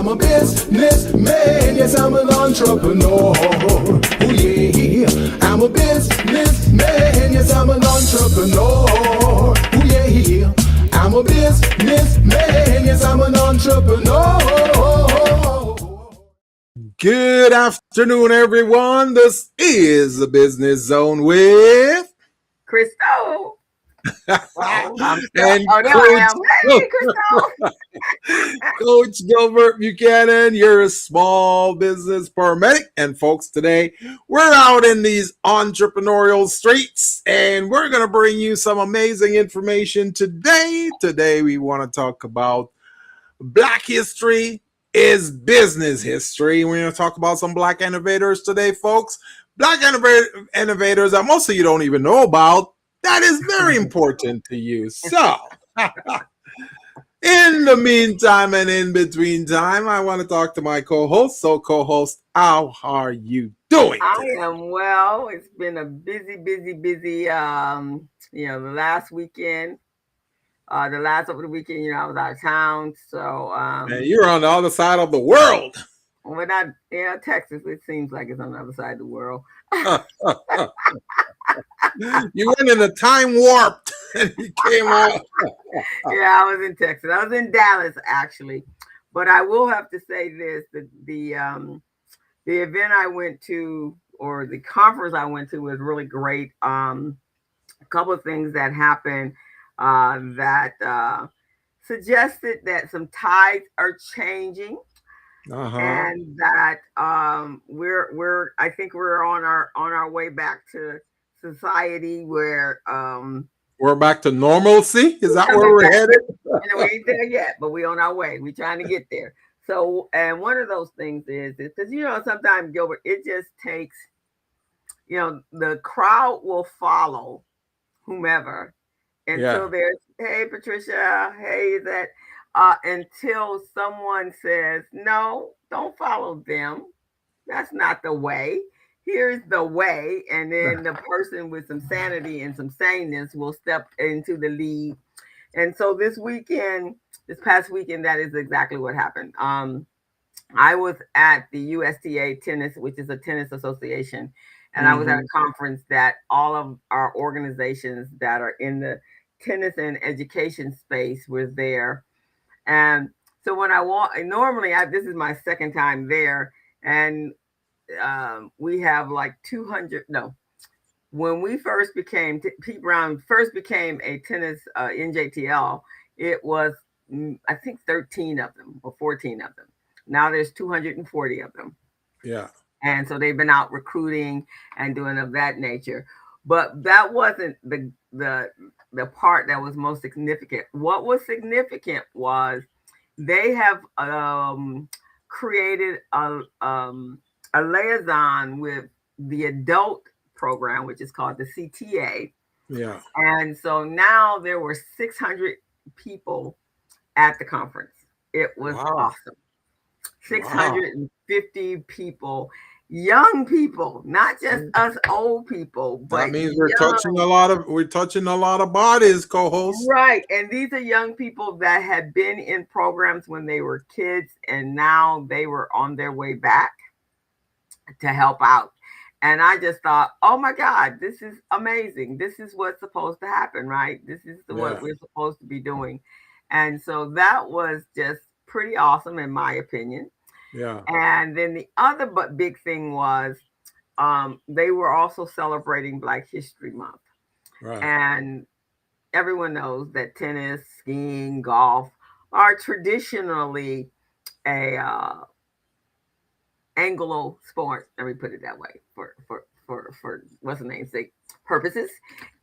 a businessman, yes, I'm an entrepreneur. Oh yeah, I'm a businessman, yes, I'm an entrepreneur. Oh yeah, I'm a businessman, yes, I'm an entrepreneur. Good afternoon, everyone. This is the Business Zone with Crystal. Wow, I'm stuck. and Oh, there I am. Hey, Crystal. Coach Gilbert Buchanan. You're a small business paramedic. And folks, today we're out in these entrepreneurial streets and we're going to bring you some amazing information today. Today, we want to talk about Black history is business history. We're going to talk about some Black innovators today, folks. Black innovators that most of you don't even know about. That is very important to you. So, in the meantime and in between time, I want to talk to my co-host. So, co-host, how are you doing I today? am well. It's been a busy, the last weekend. The last over the weekend, I was out of town. So Man, you're on the other side of the world. we're not Texas, it seems like it's on the other side of the world. You went in a time warp and you came out. Yeah, I was in Texas. I was in Dallas actually. But I will have to say this, the event I went to or the conference I went to was really great. A couple of things that happened that suggested that some tides are changing, and that we're I think we're on our way back to society where We're back to normalcy. Is that where coming we're back. headed? We ain't there yet, but we on our way. We trying to get there. So, and one of those things is because sometimes Gilbert, it just takes the crowd will follow whomever Yeah. until there's, hey Patricia, hey that until someone says no, don't follow them, that's not the way, here's the way, and then the person with some sanity and some saneness will step into the lead. And so this past weekend, that is exactly what happened. I was at the USTA tennis, which is a tennis association, and I was at a conference that all of our organizations that are in the tennis and education space were there. And so when I walk, normally this is my second time there, and we have like 200. No, when we first became Pete Brown first became a tennis NJTL, it was I think 13 of them or 14 of them. Now there's 240 of them. Yeah. And so they've been out recruiting and doing of that nature. But that wasn't the part that was most significant. What was significant was they have created a liaison with the adult program, which is called the CTA. Yeah. And so now there were 600 people at the conference. It was Wow. awesome. Wow. 650 people, young people, not just us old people, That but means young. we're touching a lot of bodies, co-host. Right. And these are young people that had been in programs when they were kids and now they were on their way back to help out. And I just thought, oh my God, this is amazing. This is what's supposed to happen, right? This is what Yeah. we're supposed to be doing. And so that was just pretty awesome, in my opinion. Yeah. And then the other but big thing was they were also celebrating Black History Month. Right. And everyone knows that tennis, skiing, golf are traditionally a Anglo sport. Let me put it that way for what's the name sake purposes.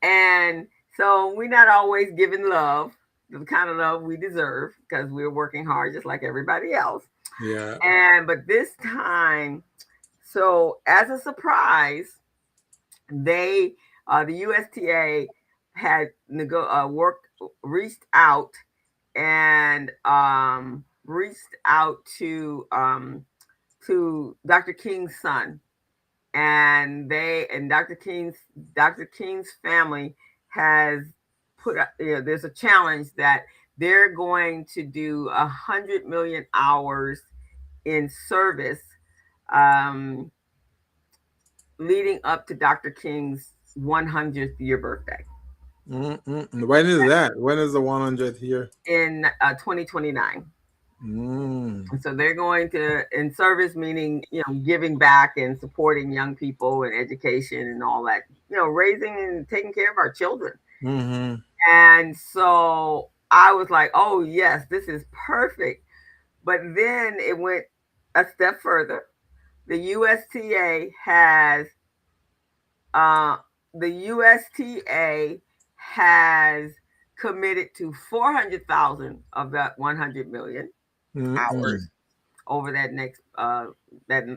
And so we're not always giving love, the kind of love we deserve, because we're working hard just like everybody else. Yeah. And but this time, so as a surprise, they the USTA had worked and reached out to Dr. King's son, and Dr. King's family has put there's a challenge that they're going to do 100 million hours in service, um, leading up to Dr. King's 100th year birthday Mm-mm. When is that? When is the 100th year? in 2029. Mm. So they're going to in service, meaning giving back and supporting young people and education and all that, raising and taking care of our children. Mm-hmm. And so I was like, oh yes, this is perfect. But then it went a step further. The USTA has uh, the USTA has committed to 400,000 of that 100 million hours Mm-mm. over that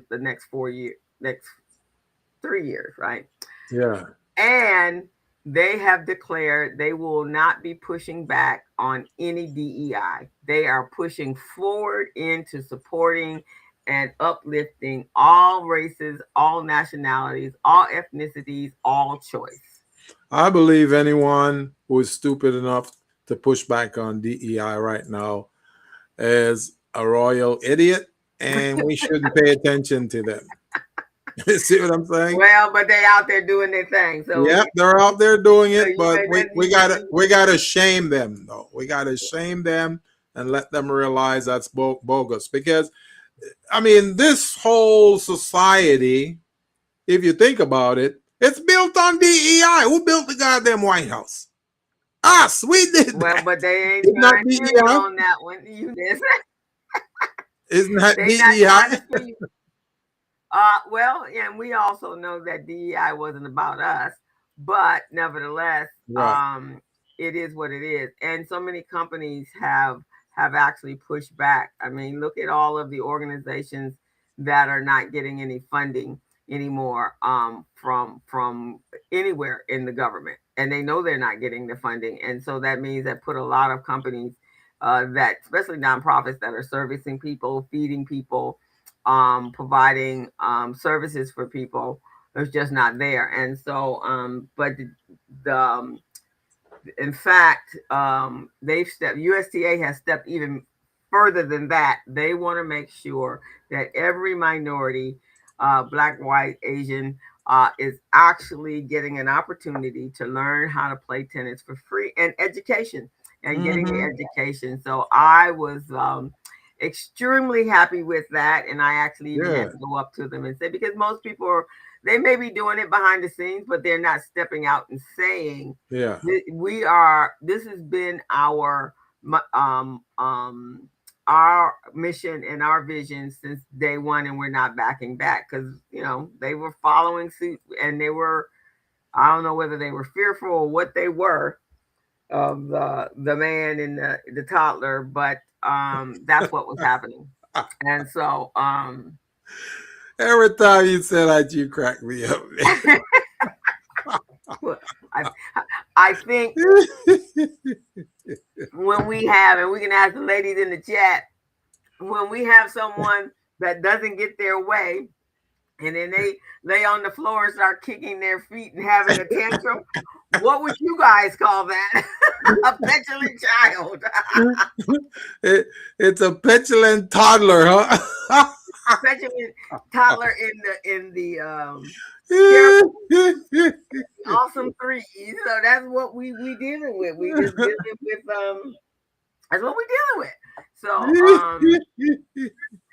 the next 4 years, next 3 years, right? Yeah. And they have declared they will not be pushing back on any DEI. They are pushing forward into supporting and uplifting all races, all nationalities, all ethnicities, all choice. I believe anyone who is stupid enough to push back on DEI right now is a royal idiot, and we shouldn't pay attention to them. See what I'm saying? Well, but they out there doing their thing. Yep, they're out there doing So it, you but and we, then we you, gotta we gotta shame them though. We gotta shame them and let them realize that's bogus. Because I mean, this whole society, if you think about it, it's built on DEI. Who built the goddamn White House? Us. We did well, that. but they ain't Isn't that trying to hear you DEI? on that one. You this. Isn't that They not trying DEI? to see you. Well, and we also know that DEI wasn't about us, but nevertheless, Right. it is what it is. And so many companies have actually pushed back. I mean, look at all of the organizations that are not getting any funding anymore from anywhere in the government, and they know they're not getting the funding, and so that means that put a lot of companies that, especially nonprofits that are servicing people, feeding people, providing services for people. It's just not there. And so, but the in fact, they've stepped. USTA has stepped even further than that. They want to make sure that every minority, black, white, Asian, is actually getting an opportunity to learn how to play tennis for free and education and getting the Mm-hmm. education. So I was extremely happy with that, and I actually even had Yeah. to go up to them and say, because most people are, they may be doing it behind the scenes, but they're not stepping out and saying Yeah. we are. This has been um um our mission and our vision since day one, and we're not backing back because they were following suit, and they were, I don't know whether they were fearful or what they were of the man and the toddler, but that's what was happening. And so Every time you say that, you crack me up, I I think man. when we have, and we can ask the ladies in the chat, when we have someone that doesn't get their way, and then they lay on the floor and start kicking their feet and having a tantrum, what would you guys call that? A petulant child. It's a petulant toddler, huh? Petulant toddler in the care awesome three. So that's what we dealing with. We just dealing with that's what we dealing with. So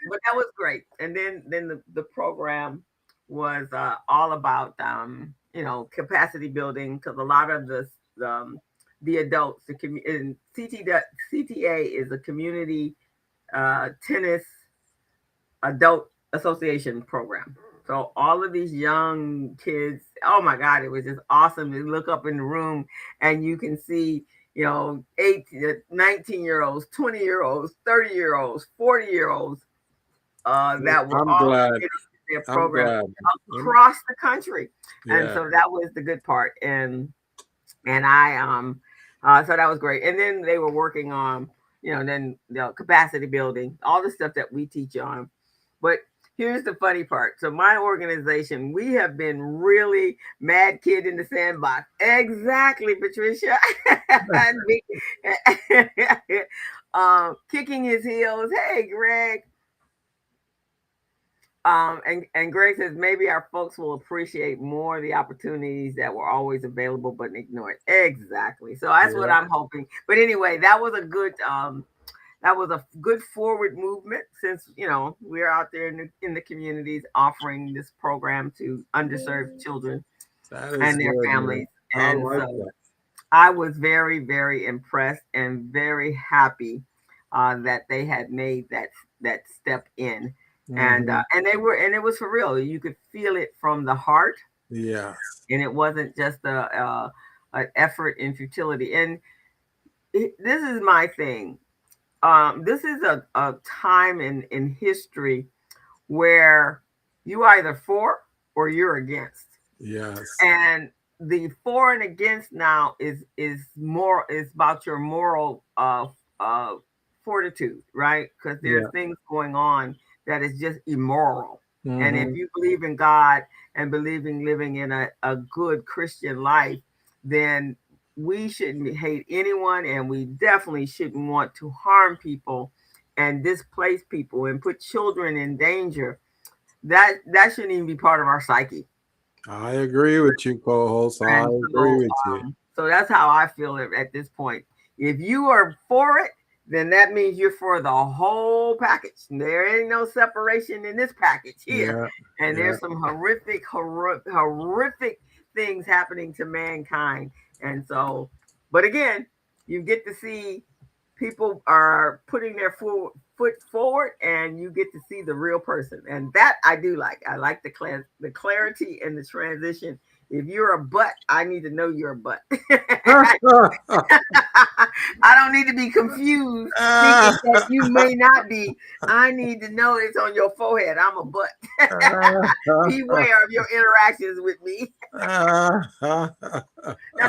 but that was great. And then the program was all about capacity building, because a lot of the adults, and CTA is a community tennis adult association program. So all of these young kids, oh my God, it was just awesome to look up in the room and you can see, 18, 19-year olds, 20-year olds, 30-year olds, 40-year olds that were I'm all glad. committed to their I'm program glad. across the country. And Yeah. so that was the good part. And I so that was great. And then they were working on, then the capacity building, all the stuff that we teach on. But here's the funny part. So my organization, we have been really mad kid in the sandbox. Exactly, Patricia. Kicking his heels. Hey, Greg. And Greg says maybe our folks will appreciate more the opportunities that were always available but ignored. Exactly. So that's what Yeah, I'm hoping. But anyway, that was a good forward movement since we're out there in the communities offering this program to underserved children that is and their good, man. families. I And like so that. I was very, very impressed and very happy that they had made that step in, Hmm. and and it was for real. You could feel it from the heart, Yes. and it wasn't just an effort in futility. And this is my thing. This is a time in history where you either for or you're against. Yes. And the for and against now is about your moral uh fortitude, right? Because there's Yeah. things going on that is just immoral. And if Hmm. you believe in God and believe in living in a good Christian life, then we shouldn't hate anyone, and we definitely shouldn't want to harm people and displace people and put children in danger. That shouldn't even be part of our psyche. I agree with you, co-host. I And agree with you. so that's how I feel at this point. If you are for it, then that means you're for the whole package. There ain't no separation in this package here. Yeah. And Yeah. there's some horrific things happening to mankind. And so, but again, you get to see people are putting their foot forward, and you get to see the real person, and that I do like. I like the clarity and the transition. If you're a butt, I need to know you're a butt. I don't need to be confused thinking that you may not be. I need to know it's on your forehead. I'm a butt. Beware of your interactions with me. That's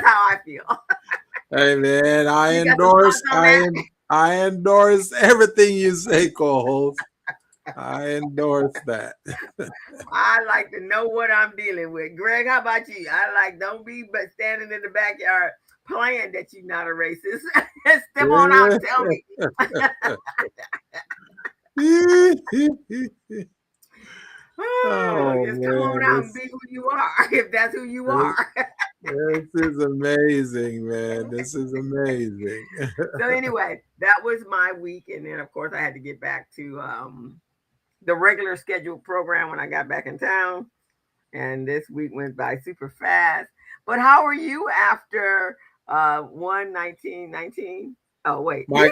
how I feel. Hey man, I You got some thoughts endorse. on that? I endorse everything you say, co-host. I endorse that. I like to know what I'm dealing with. Greg, how about you? I like don't be but standing in the backyard playing that you're not a racist. Step on out and tell me. Oh, Oh just come on man, out and be who you are, if that's who you this are. this is amazing, man. This is amazing. So anyway, that was my week, and then of course I had to get back to the regular scheduled program when I got back in town. And this week went by super fast. But how are you after 1/19/19? Oh wait, yeah,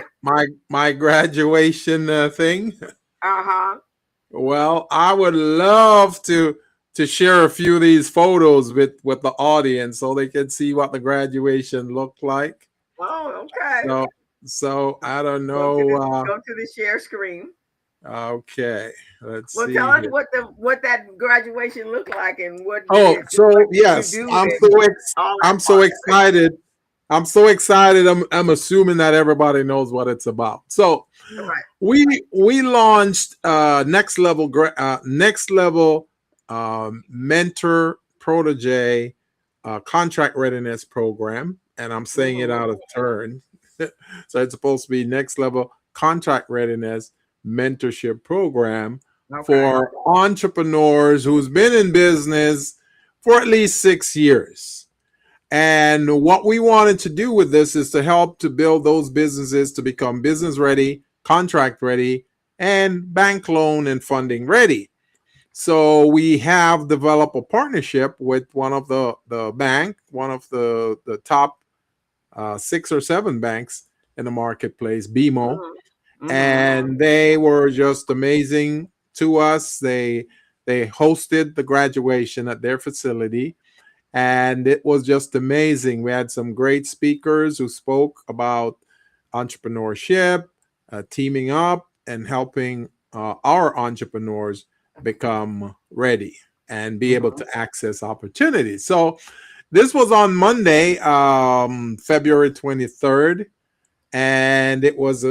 My graduation thing. uh-huh. Well, I would love to share a few of these photos with the audience so they can see what the graduation looked like. Oh, okay. So so I don't Go to know. the share screen. Okay, let's Well, tell see us here. what that graduation looked like and what Oh, so what did you yes, do and all that I'm so part. excited. I'm so excited. I'm assuming that everybody knows what it's about. So Right. we launched next level mentor protege contract readiness program, and I'm saying it Mm-hmm. out of turn. So it's supposed to be next level contract readiness mentorship program Okay. for entrepreneurs who's been in business for at least 6 years. And what we wanted to do with this is to help to build those businesses to become business ready, contract ready, and bank loan and funding ready. So we have developed a partnership with one of the bank, one of the top 6 or 7 banks in the marketplace, BMO, Mm-hmm. Mm-hmm. and they were just amazing to us. They hosted the graduation at their facility, and it was just amazing. We had some great speakers who spoke about entrepreneurship, teaming up, and helping our entrepreneurs become ready and be able Mm-hmm. to access opportunities. So this was on Monday, February 23rd, and it was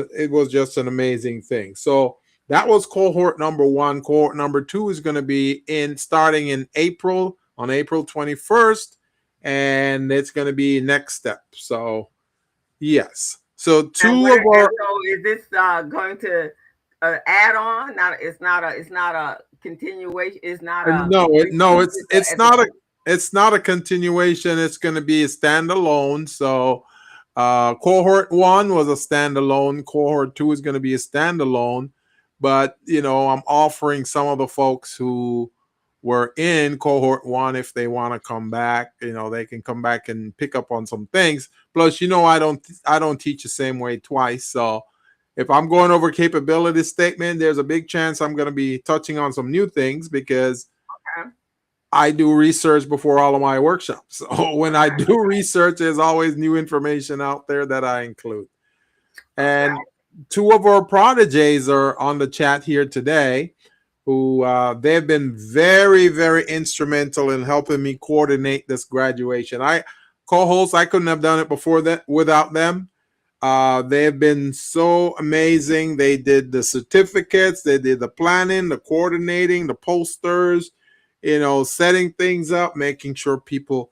just an amazing thing. So that was cohort number one. Cohort number two is going to be in starting in April, on April 21st, and it's going to be next step. So yes, so And two of our so is this going to a add on. Not it's not a continuation. It's not a No, no, repeat. it's It's a not a it's not a continuation. It's going to be a standalone. So, cohort one was a standalone. Cohort two is going to be a standalone. But I'm offering some of the folks who were in cohort one, if they want to come back, they can come back and pick up on some things. Plus, I don't teach the same way twice. So, if I'm going over capability statement, there's a big chance I'm going to be touching on some new things because okay. I do research before all of my workshops. So when I do research, there's always new information out there that I include. Okay. And two of our prodigies are on the chat here today, who they've been very, very instrumental in helping me coordinate this graduation. I co-host, I couldn't have done it before that without them. They have been so amazing. They did the certificates, they did the planning, the coordinating, the posters, setting things up, making sure people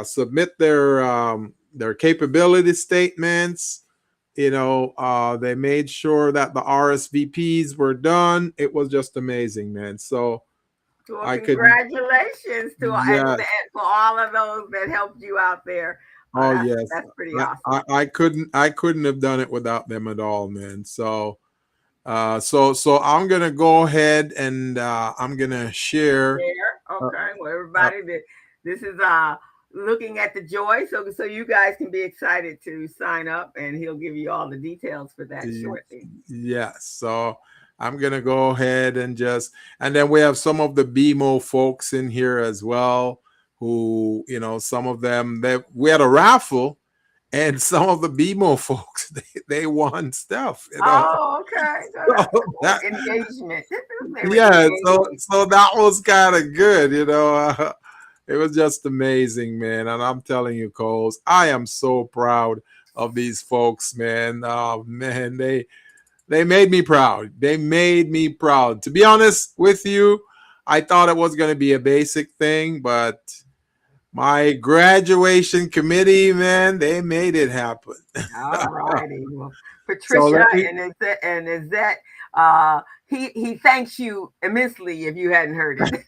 submit their capability statements. They made sure that the RSVPs were done. It was just amazing, man. So Well, I could, congratulations to yes, and for all of those that helped you out there. oh yes, That's pretty I, awesome. I, I couldn't have done it without them at all, man. So I'm gonna go ahead and I'm gonna share. There. Uh, Okay. Well, uh, everybody, this is looking at the joy, so you guys can be excited to sign up, and he'll give you all the details for that y- shortly. yes, so I'm gonna go ahead and and then we have some of the BMO folks in here as well, who some of them, that we had a raffle, and some of the BMO folks they won stuff. Oh, okay. So So that's cool. that Engagement. They were yeah, so engaged. so that was kind of good. It was just amazing, man. And I'm telling you, Coles, I am so proud of these folks, man. Oh man, they made me proud. They made me proud. To be honest with you, I thought it was going to be a basic thing, but my graduation committee, man, they made it happen. All righty. Well, So Patricia let me. and is that he thanks you immensely if you hadn't heard it.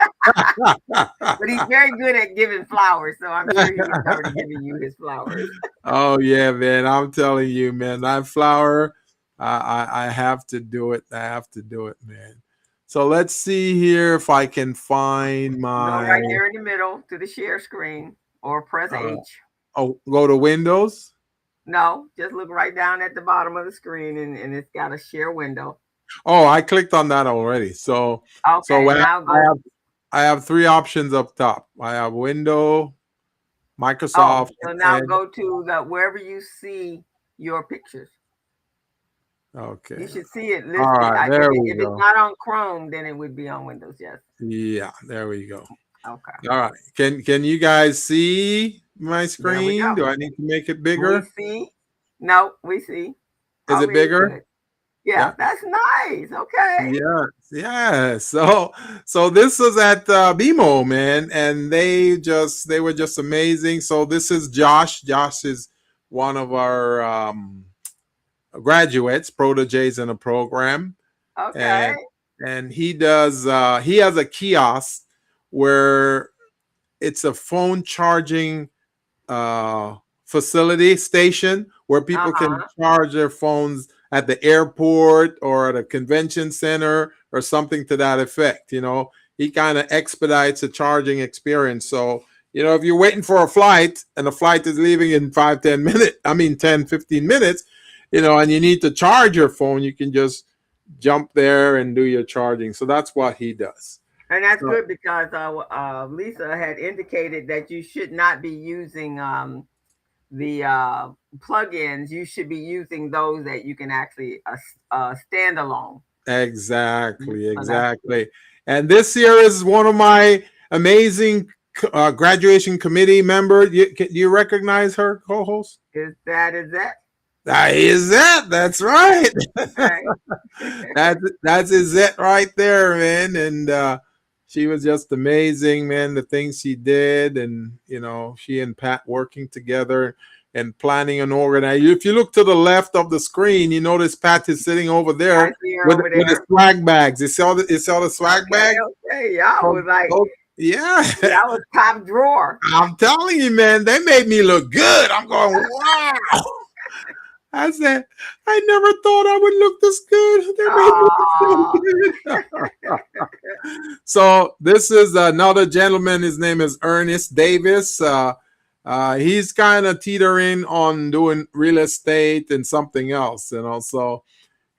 But he's very good at giving flowers, so I'm sure he has already given you his flowers. Oh yeah, man. I'm telling you, man. That flower, I have to do it. I have to do it, man. So let's see here if I can find Go my. right there in the middle to the share screen or press Uh, H. go to Windows. No, just look right down at the bottom of the screen and it's got a share window. Oh, I clicked on that already. So Okay, when now I go. have I have three options up top. I have Window, Oh, Microsoft, so now and go to the wherever you see your pictures. okay. You should see it All listed. right, there we If it's go. not on Chrome, then it would be on Windows. Yes. Yeah, there we go. Okay. All right. Can you guys see my There we screen? go. Do I need to make it We bigger? see. No, we see. Is Oh, it really bigger? good. Yeah, Yeah. that's nice. Okay. Yeah. Yeah. So this was at BMO, man, and they were just amazing. So this is Josh. Josh is one of our graduates, proteges in the program, Okay. and he has a kiosk where it's a phone charging uh, facility station where Uh people can huh. charge their phones at the airport or at a convention center or something to that effect. He kind of expedites the charging experience. So, if you're waiting for a flight and the flight is leaving in 5-10 minutes, I mean 10-15 minutes, and you need to charge your phone, you can just jump there and do your charging. So that's what he does. And that's So good because Lisa had indicated that you should not be using the plugins. You should be using those that you can actually stand alone. exactly, So that's good. exactly. And this year is one of my amazing graduation committee member. You recognize her co-host? Is that That is it. That's right. okay? That's is it right there, man. And she was just amazing, man. The things she did, and she and Pat working together. and planning and organizing. If you look to the left of the screen, you notice Pat is sitting over I there see her over with his there. swag bags. You saw the swag Okay, bag? okay. Y'all was like, Yeah. y'all was top drawer. I'm telling you, man, they made me look good. I'm going, wow. I said, I never thought I would look this good. They made me Oh, look so good. So this is another gentleman. His name is Ernest Davis. He's kind of teetering on doing real estate and something else, So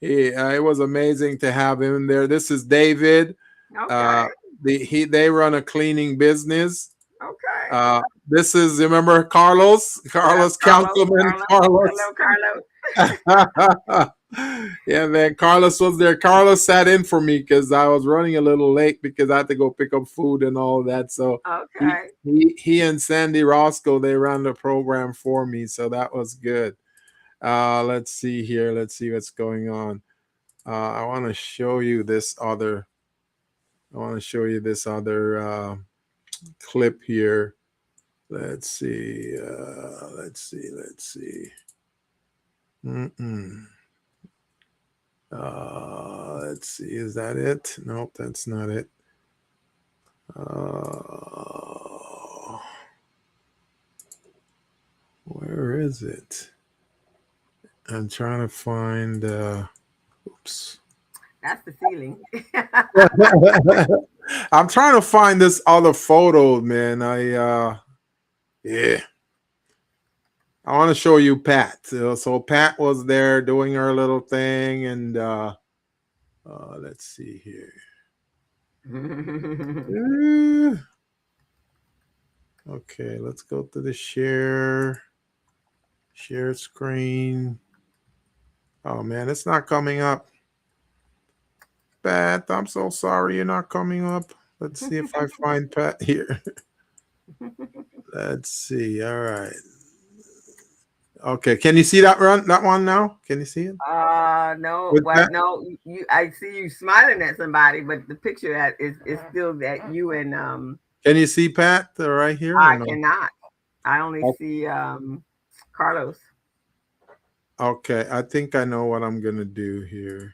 it was amazing to have him there. This is David. okay, Uh, they run a cleaning business. okay. This is, remember Carlos, Yep, Carlos, Councilman Carlos. Carlos. Hello, Carlos. Yeah, man. Carlos was there. Carlos sat in for me because I was running a little late because I had to go pick up food and all that. So Okay. he and Sandy Roscoe, they ran the program for me. So that was good. Let's see here. Let's see what's going on. I want to show you this other. I want to show you this other clip here. Let's see. Let's see. Let's see. Mm-mm. Let's see. Is that it? Nope, that's not it. Uh, where is it? I'm trying to find. Oops. That's the ceiling. I'm trying to find this other photo, man. Yeah. I want to show you Pat. So Pat was there doing her little thing, and let's see here. Uh, okay, let's go to the share screen. Oh man, it's not coming up. Pat, I'm so sorry you're not coming up. Let's see if I find Pat here. Let's see. All right. Okay. Can you see that one now? Can you see it? No, With well, Pat? no, you. I see you smiling at somebody, but the picture that is still that you and Can you see Pat right here or I no? cannot. I only see Carlos. Okay. I think I know what I'm gonna do here.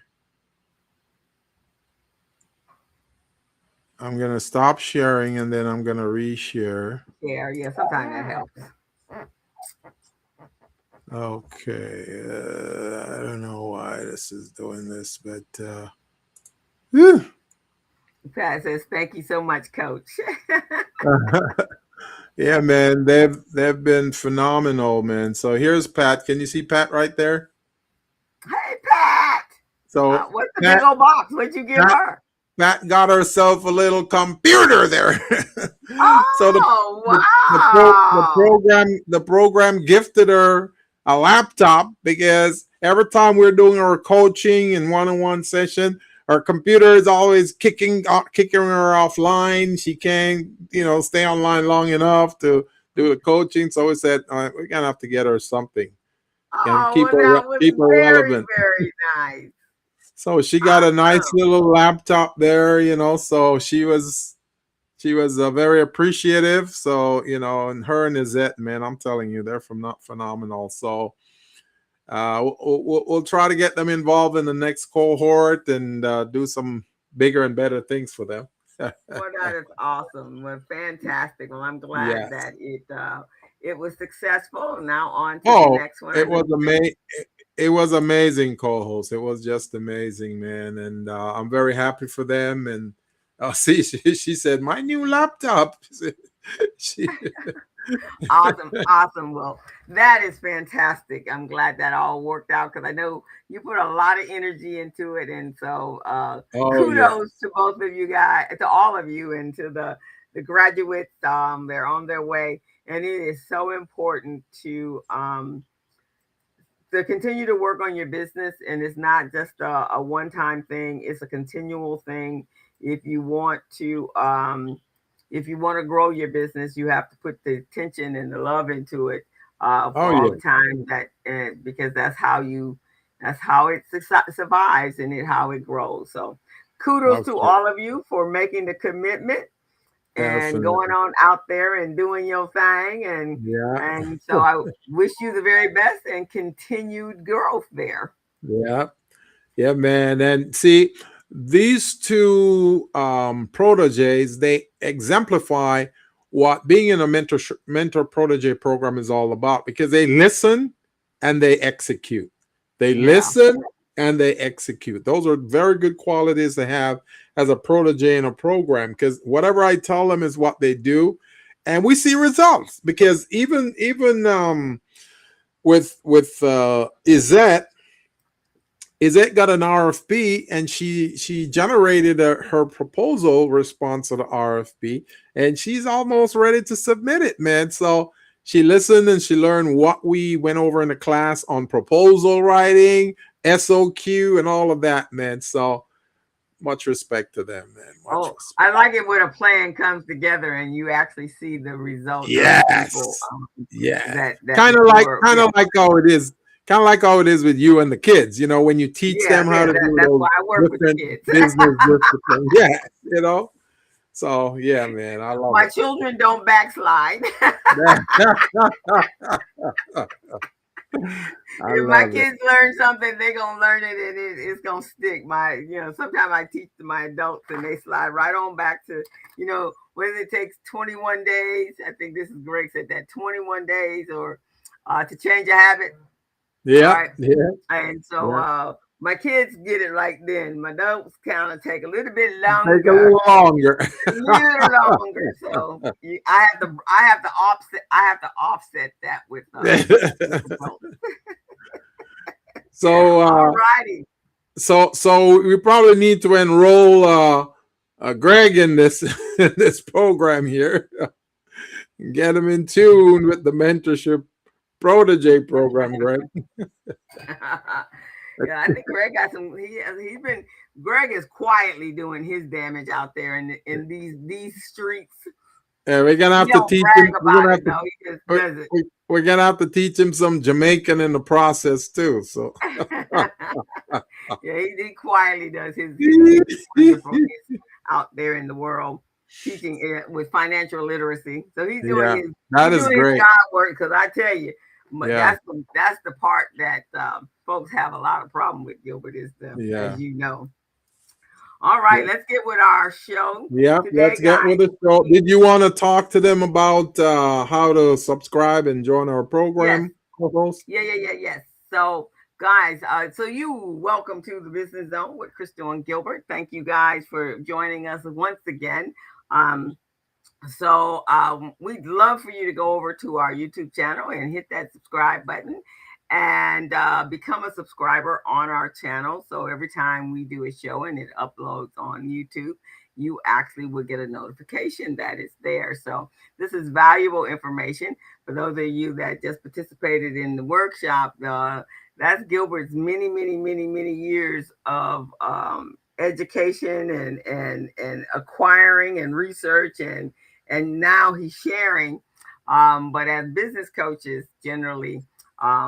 I'm gonna stop sharing and then I'm gonna reshare. Yeah, yeah. Sometimes that helps. Okay. I don't know why this is doing this, but whew. Pat says, "Thank you so much, Coach." Yeah, man, they've been phenomenal, man. So here's Pat. Can you see Pat right there? Hey, Pat. So What's the big Pat, old box? What'd you give Pat, her? Pat got herself a little computer there. So Oh, wow. the program gifted her a laptop because every time we're doing our coaching and one-on-one session, her computer is always kicking her offline. She can't stay online long enough to do the coaching. So we said we're gonna have to get her something and Oh, well, that was keep her very, relevant. very nice. So she got a nice Awesome. little laptop there. So she was very appreciative. So and her and Izette, man, I'm telling you, they're from not phenomenal. So we'll try to get them involved in the next cohort and do some bigger and better things for them. Well, that is awesome. Well, fantastic. Well, I'm glad Yes. that it was successful. Now on to the Oh, next one. it I know was you said amazing. It was amazing, co-host. It was just amazing, man, and I'm very happy for them. And see, she said my new laptop. she, awesome, awesome. Well, that is fantastic. I'm glad that all worked out because I know you put a lot of energy into it, and so oh yeah. kudos to both of you guys, to all of you, and to the graduates. They're on their way, and it is so important to continue to work on your business, and it's not just a one-time thing, it's a continual thing. If you want to grow your business, you have to put the attention and the love into it Oh for all yeah. the time that because that's how it survives and how it grows. So kudos to Okay. all of you for making the commitment and going Definitely. on out there and doing your thing. Yeah. And so I wish you the very best and continued growth there. Yeah. Yeah, man. And see, these two proteges, they exemplify what being in a mentor protege program is all about because they listen and they execute. They Yeah. listen and they execute. Those are very good qualities to have as a protege in a program because whatever I tell them is what they do. And we see results because even with Izette got an RFP and she generated her proposal response to the RFP and she's almost ready to submit it, man. So she listened and she learned what we went over in the class on proposal writing, SOQ, and all of that, man. So much respect to them, man. Much Oh, respect. I like it when a plan comes together and you actually see the results of the people Yes. Yeah. that were, Kind yeah, of like how it is. Kind of like how it is with you and the kids. You know, when you teach yeah, them how yeah. to do That's those why I work with the different kids. business disciplines. Yeah, you know. So yeah, man, I love My it. children don't backslide. I If my love it. kids learn something, they're gonna learn it and it's gonna stick. Sometimes I teach to my adults and they slide right on back to, whether it takes 21 days. I think this is Greg said that 21 days or to change a habit. All Yeah, right. yeah, And so yeah. my kids get it right then. My adults kind of take a little bit Take a longer, little longer. a little longer. So I have to offset that with adults. so All uh righty. so we probably need to enroll Greg in this in this program here. Get him in tune with the mentorship protege program, Greg. Yeah, I think Greg got some. He's been. Greg is quietly doing his damage out there in these streets. Yeah, we're gonna He have to don't teach brag him. We're about gonna it have to. though. He just we- does it. we're gonna have to teach him some Jamaican in the process too. So, Yeah, he quietly does his wonderfulness out there in the world, teaching with financial literacy. So yeah, that he's is doing his great. God work. Because I tell you, Yeah, that's the part that folks have a lot of problem with, Gilbert, is as yeah, you know. All right, yeah, let's get with our show yeah. today, Let's get with the show. Did you want to talk to them about how to subscribe and join our yes. program, co-host? Yes. So, guys, so you welcome to the Business Zone with Crystal and Gilbert. Thank you guys for joining us once again. Um, we'd love for you to go over to our YouTube channel and hit that subscribe button and become a subscriber on our channel. So every time we do a show and it uploads on YouTube, you actually will get a notification that it's there. So this is valuable information for those of you that just participated in the workshop. That's Gilbert's many years of education and acquiring and research and now he's sharing. But as business coaches, generally,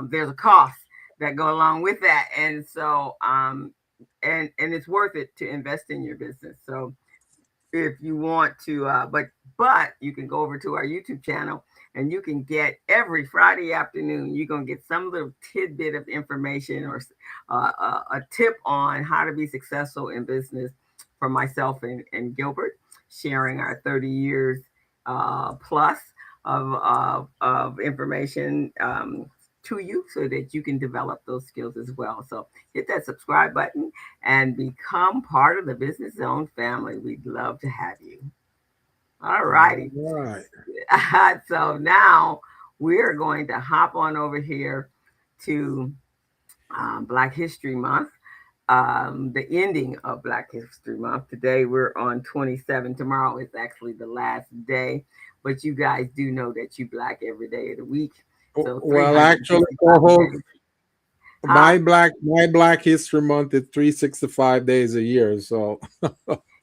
there's a cost that go along with that, and so and it's worth it to invest in your business. So if you want to, but you can go over to our YouTube channel and you can get every Friday afternoon. You're gonna get some little tidbit of information or a tip on how to be successful in business from myself and Gilbert, sharing our 30 years plus of information to you so that you can develop those skills as well. So hit that subscribe button and become part of the Business Zone family. We'd love to have you. All All righty. right. So now we're going to hop on over here to Black History Month, the ending of Black History Month. Today we're on 27. Tomorrow is actually the last day, but you guys do know that you Black every day of the week. So Well, actually, 365 co-host, days. Huh? my Black History Month is 365 days a year. So,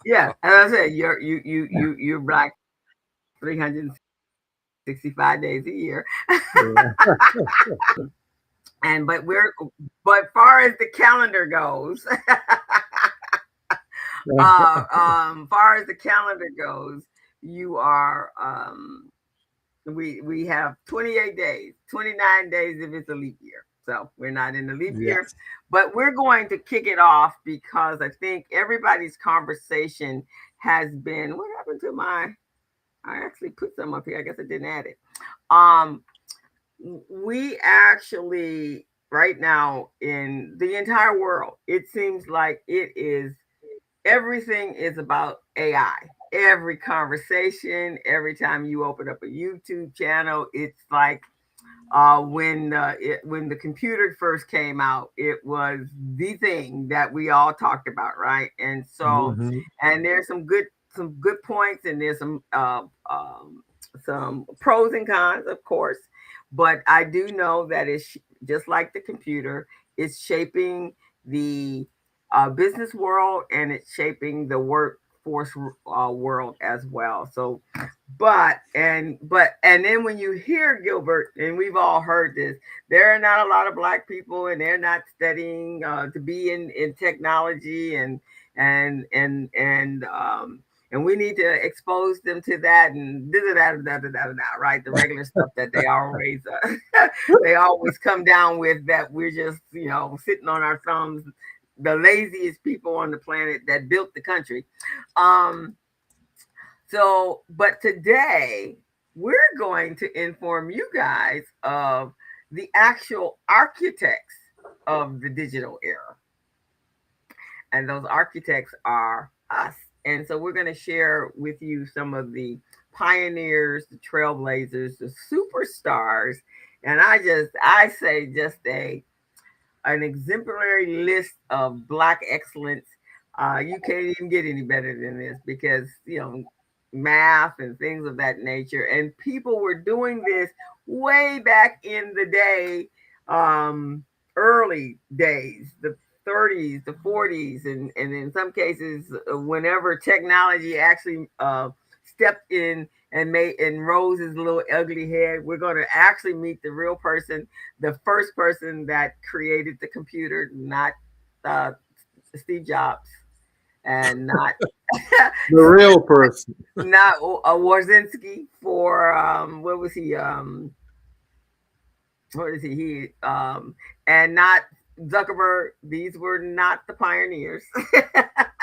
Yeah, as I said, you're Black 365 days a year. yeah. And but far as the calendar goes, far as the calendar goes, you are we have 28 days, 29 days if it's a leap year. So we're not in the leap year, Yes. but we're going to kick it off because I think everybody's conversation has been, what happened to my, I actually put some up here. I guess I didn't add it. Um, we actually, right now in the entire world, it seems like it is, everything is about AI. Every conversation, every time you open up a YouTube channel, it's like when the computer first came out, it was the thing that we all talked about, right? And so, Hmm. and there's some good points, and there's some pros and cons, of course. But I do know that it's just like the computer, it's shaping the business world, and it's shaping the workforce world as well. So and then when you hear Gilbert, and we've all heard this, there are not a lot of black people, and they're not studying to be in technology, and we need to expose them to that, and right, the regular stuff that they always they always come down with, that we're just sitting on our thumbs, the laziest people on the planet that built the country. um so, but today we're going to inform you guys of the actual architects of the digital era. And those architects are us. And so we're going to share with you some of the pioneers, the trailblazers, the superstars. And I say just an exemplary list of black excellence. You can't even get any better than this, because math and things of that nature, and people were doing this way back in the day, early days, the 30s, the 40s, and in some cases, whenever technology actually stepped in and made and rose his little ugly head. We're going to actually meet the real person, the first person that created the computer, not uh, Steve Jobs, and not The real person. not Warzinski for what was he? What is he? And not Zuckerberg. These were not the pioneers.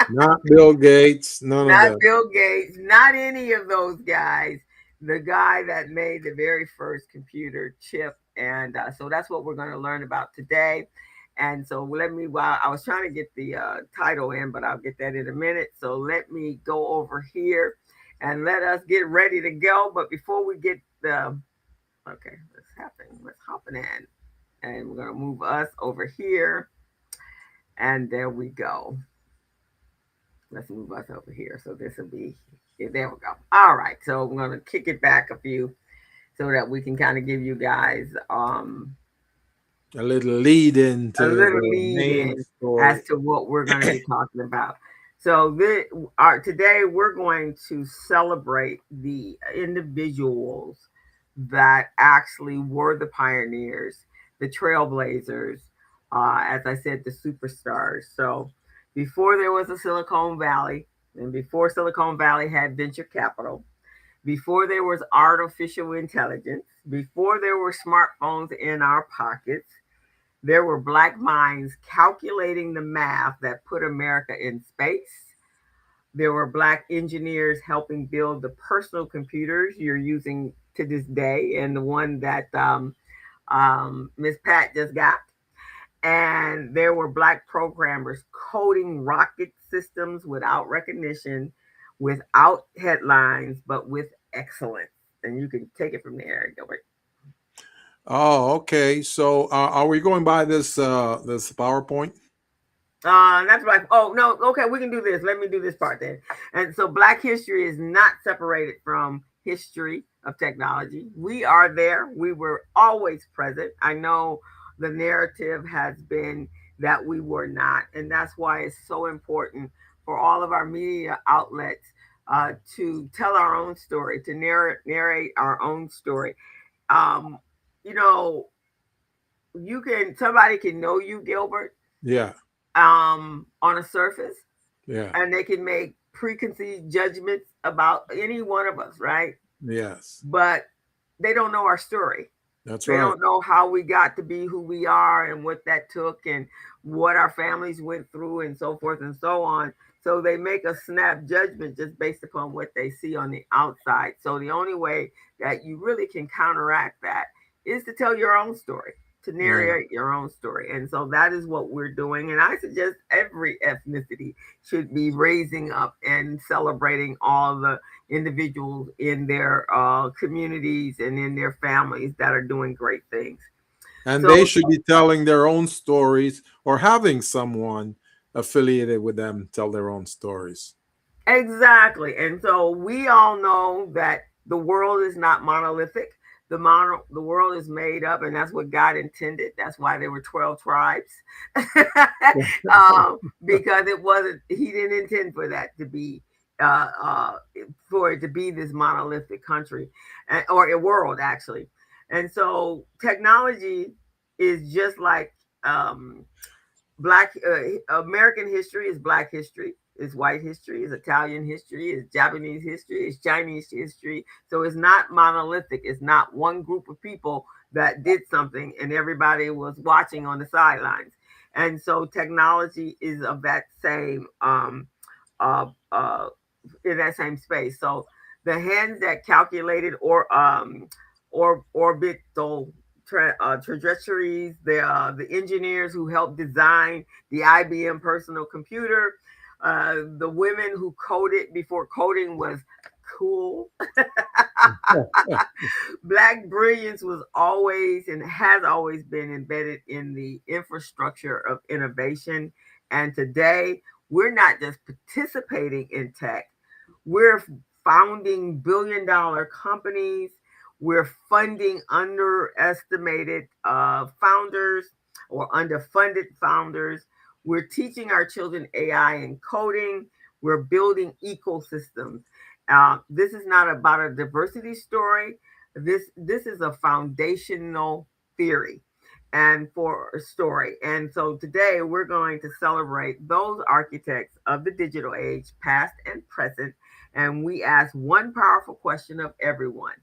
Not Bill Gates. None of Not that. Bill Gates, not any of those guys. The guy that made the very first computer chip. And so that's what we're going to learn about today. And so while I was trying to get the title in, but I'll get that in a minute. So let me go over here and let us get ready to go. But before we get okay, let's happen in. And we're going to move us over here. And there we go. Let's move us over here. So this will be, yeah, there we go. All right. So I'm going to kick it back a few so that we can kind of give you guys A little lead a into little the lead main in as story. to what we're going to be talking about. So today we're going to celebrate the individuals that actually were the pioneers, the trailblazers, as I said, the superstars. So before there was a Silicon Valley, and before Silicon Valley had venture capital, before there was artificial intelligence, before there were smartphones in our pockets, there were black minds calculating the math that put America in space. There were black engineers helping build the personal computers you're using to this day, and the one that Miss Pat just got. And there were black programmers coding rocket systems without recognition, without headlines, but with excellence. And you can take it from there, Gilbert. Oh, okay. So, are we going by this PowerPoint? That's right. Oh no, okay, we can do this. Let me do this part then. And so, Black history is not separated from history of technology. We are there. We were always present. I know the narrative has been that we were not, and that's why it's so important for all of our media outlets to tell our own story, to narrate our own story. Um, you know, somebody can know you, Gilbert, Yeah. on a surface, Yeah. and they can make preconceived judgments about any one of us, right? Yes. But they don't know our story. That's They right. don't know how we got to be who we are and what that took and what our families went through and so forth and so on. So they make a snap judgment just based upon what they see on the outside. So the only way that you really can counteract that is to tell your own story, to Yeah. narrate your own story. And so that is what we're doing. And I suggest every ethnicity should be raising up and celebrating all the individuals in their communities and in their families that are doing great things. And So, they should be telling their own stories or having someone affiliated with them tell their own stories. exactly. And so we all know that the world is not monolithic. The world is made up, and that's what God intended. That's why there were 12 tribes, because it wasn't. He didn't intend for that to be, uh, uh, for it to be this monolithic country, or a world actually. And so technology is just like black American history is black history, is white history, is Italian history, is Japanese history, is Chinese history. So it's not monolithic. It's not one group of people that did something and everybody was watching on the sidelines. And so technology is of that same uh, uh, in that same space. So the hands that calculated or orbital trajectories, the engineers who helped design the IBM personal computer, the women who coded before coding was cool. Black brilliance was always and has always been embedded in the infrastructure of innovation. And today, we're not just participating in tech, we're founding billion-dollar companies. We're funding underestimated founders or underfunded founders. We're teaching our children AI and coding. We're building ecosystems. This is not about a diversity story. This is a foundational theory and for a story. And so today we're going to celebrate those architects of the digital age, past and present. And we ask one powerful question of everyone: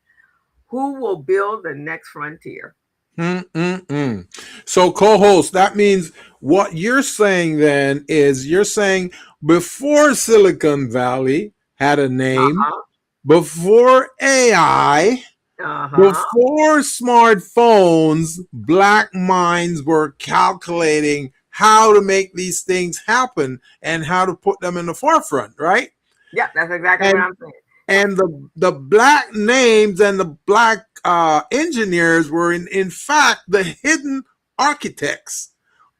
who will build the next frontier? Mm-mm-mm. So, co-host, that means what you're saying then is you're saying before Silicon Valley had a Uh name, huh. before AI, Uh huh. before smartphones, black minds were calculating how to make these things happen and how to put them in the forefront, right? Yep, that's exactly what And I'm saying. and the black names and the black engineers were in fact the hidden architects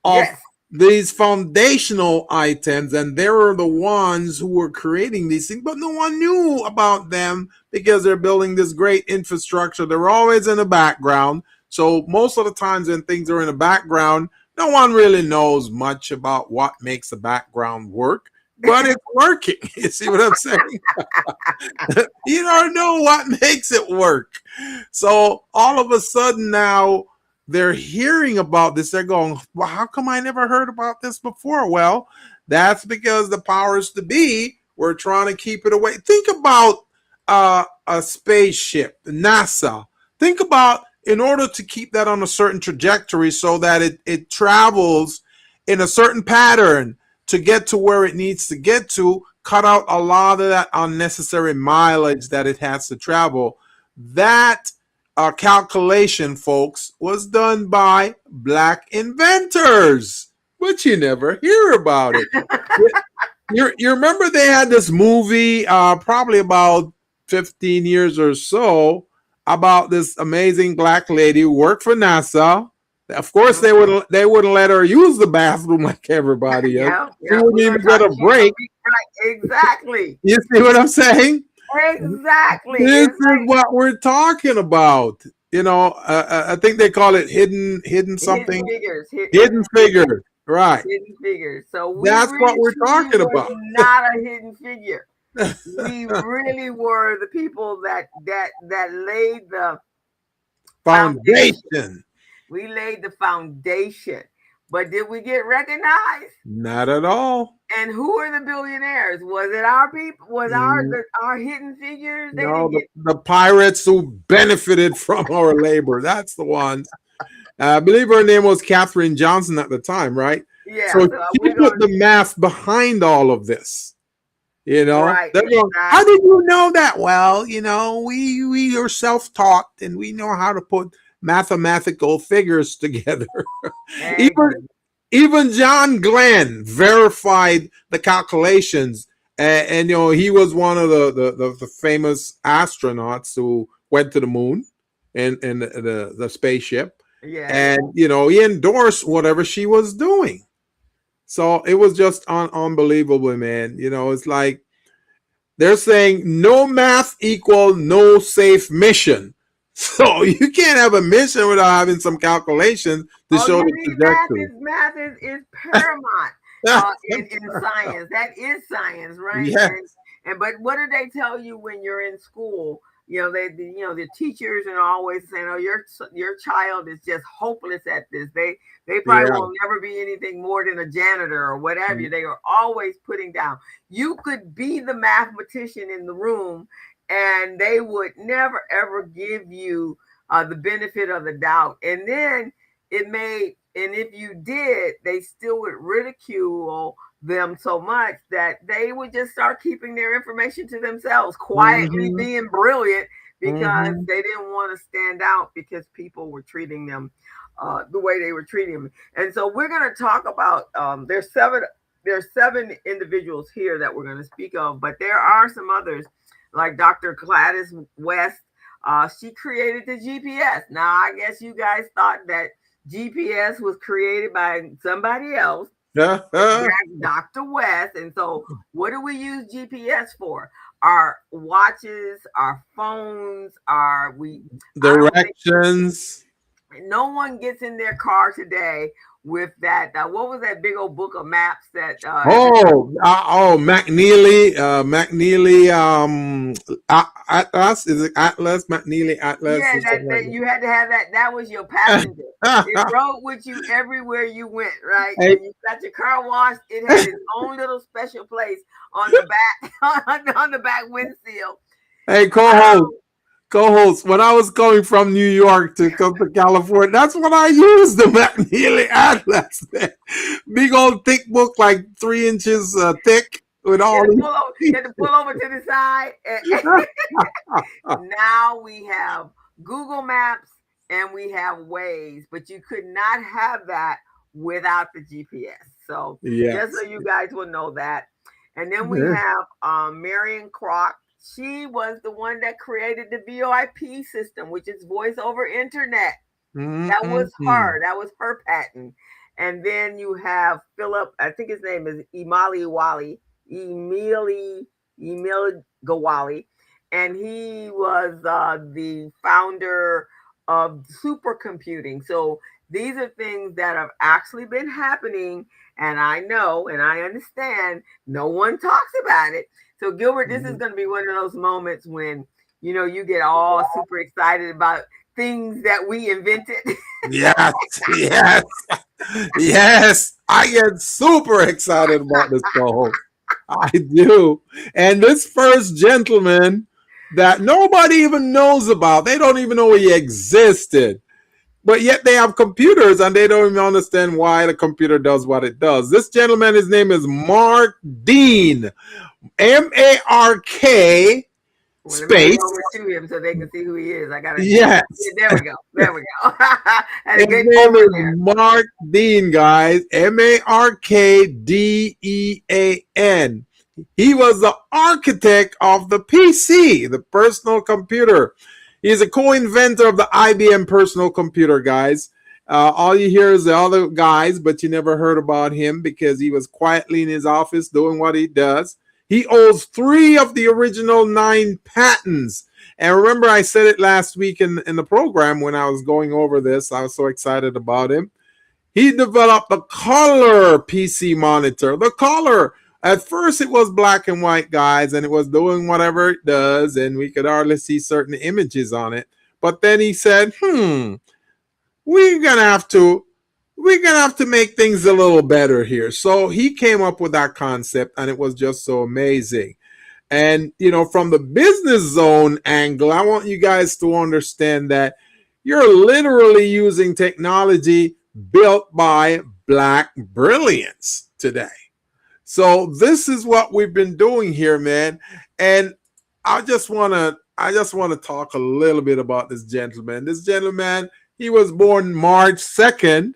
of Yes. these foundational items, and they were the ones who were creating these things, but no one knew about them because they're building this great infrastructure. They're always in the background, so most of the times when things are in the background, no one really knows much about what makes the background work, but it's working. You see what I'm saying? You don't know what makes it work. So all of a sudden now they're hearing about this. They're going, well, how come I never heard about this before? Well, that's because the powers to be were trying to keep it away. Think about a spaceship, NASA. Think about in order to keep that on a certain trajectory so that it travels in a certain pattern to get to where it needs to get to, cut out a lot of that unnecessary mileage that it has to travel. That calculation, folks, was done by black inventors, but you never hear about it. You remember they had this movie probably about 15 years or so about this amazing black lady who worked for NASA. Of course, they wouldn't let her use the bathroom like everybody else. Yeah, She yeah. wouldn't We're even gonna get talk. a She's gonna break. be right. Exactly. You see what I'm saying? Exactly. This It's is what we're talking about. I think they call it hidden like hidden something, figures. hidden Hidden figures. figure. Right. Hidden figures. So we That's what really we're truly talking was about. not a hidden figure. We really were the people that laid the foundation. Foundation. We laid the foundation. But did we get recognized? Not at all. And who are the billionaires? Was it our people? Was Mm, our hidden figures? They no, didn't get. the pirates who benefited from our labor. That's the ones. I believe her name was Katherine Johnson at the time, right? Yeah. So So she we're put gonna. the math behind all of this. You know, Right. they're going, how did Exactly. you know that? Well, we are self-taught and we know how to put mathematical figures together. even Exactly. even John Glenn verified the calculations, and he was one of the famous astronauts who went to the moon in the spaceship, Yes. and he endorsed whatever she was doing. So it was just unbelievable, man. It's like they're saying no math equal no safe mission. So you can't have a mission without having some calculations to Oh, show you the need math. trajectory. Is paramount in science. That is science, right? And Yes. but what do they tell you when you're in school? The teachers are always saying, "Oh, your child is just hopeless at this. They probably Yeah. will never be anything more than a janitor or whatever." They are always putting down. You could be the mathematician in the room, and they would never ever give you the benefit of the doubt. And then and if you did, they still would ridicule them so much that they would just start keeping their information to themselves, quietly Mm-hmm. being brilliant because Mm-hmm. they didn't want to stand out because people were treating them the way they were treating them. And so we're going to talk about there's seven individuals here that we're going to speak of, but there are some others like Dr. Gladys West. She created the GPS. Now, I guess you guys thought that GPS was created by somebody else. That's Dr. West. And so, what do we use GPS for? Our watches, our phones, I don't think Directions. no one gets in their car today with that. What was that big old book of maps that everybody. McNeely, Atlas, is it Atlas, McNeely Atlas, Yeah, or something that like you had to have that. That was your passenger. It that? rode with you everywhere you went, right? Hey, When you got your car washed, it had its own little special place on the back on the back windshield. hey, co-host, Oh, co-host. When I was going from New York to come to California, that's what I used, the McNeely Atlas. Big old thick book, like 3 inches thick, with all you had to pull over to the side. Now we have Google Maps and we have Waze, but you could not have that without the GPS. So just so yes. you guys will know that. And then we have Marion Kroc. She was the one that created the VoIP system, which is voice over internet. That was Mm-hmm. her. That was her patent. And then you have Philip, I think his name is Emili Gawali, and he was the founder of supercomputing. So these are things that have actually been happening, and I know and I understand no one talks about it. So Gilbert, this is going to be one of those moments when you get all super excited about things that we invented. Yes, yes, yes. I get super excited about this co-host. I do. And this first gentleman that nobody even knows about, they don't even know he existed. But yet they have computers and they don't even understand why the computer does what it does. This gentleman, his name is Mark Dean. Mark Well, let me get space. over to him so they can see who he is. I gotta. Yeah, Yes. there we go. There we go. Had a His good name moment is there. Mark Dean, guys. Markdean. He was the architect of the PC, the personal computer. He's a co-inventor of the IBM personal computer, guys. All you hear is the other guys, but you never heard about him because he was quietly in his office doing what he does. He owns 3 of the original 9 patents. And remember, I said it last week in the program when I was going over this. I was so excited about him. He developed the color PC monitor. The color. At first, it was black and white, guys, and it was doing whatever it does, and we could hardly see certain images on it. But then he said, we're going to have to we're gonna have to make things a little better here. So he came up with that concept, and it was just so amazing. And from the business zone angle, I want you guys to understand that you're literally using technology built by black brilliance today. So this is what we've been doing here, man. And I just want to talk a little bit about this gentleman. This gentleman, he was born March 2nd,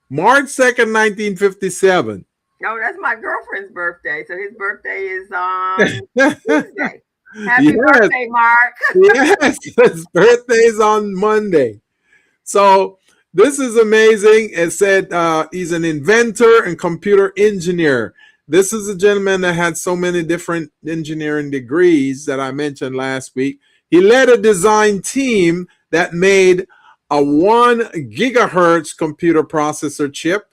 1957. No, that's my girlfriend's birthday. So his birthday is on Yes, Tuesday. Happy birthday, Mark. yes, his birthday's on Monday. So this is amazing. It said he's an inventor and computer engineer. This is a gentleman that had so many different engineering degrees that I mentioned last week. He led a design team that made a 1 gigahertz computer processor chip,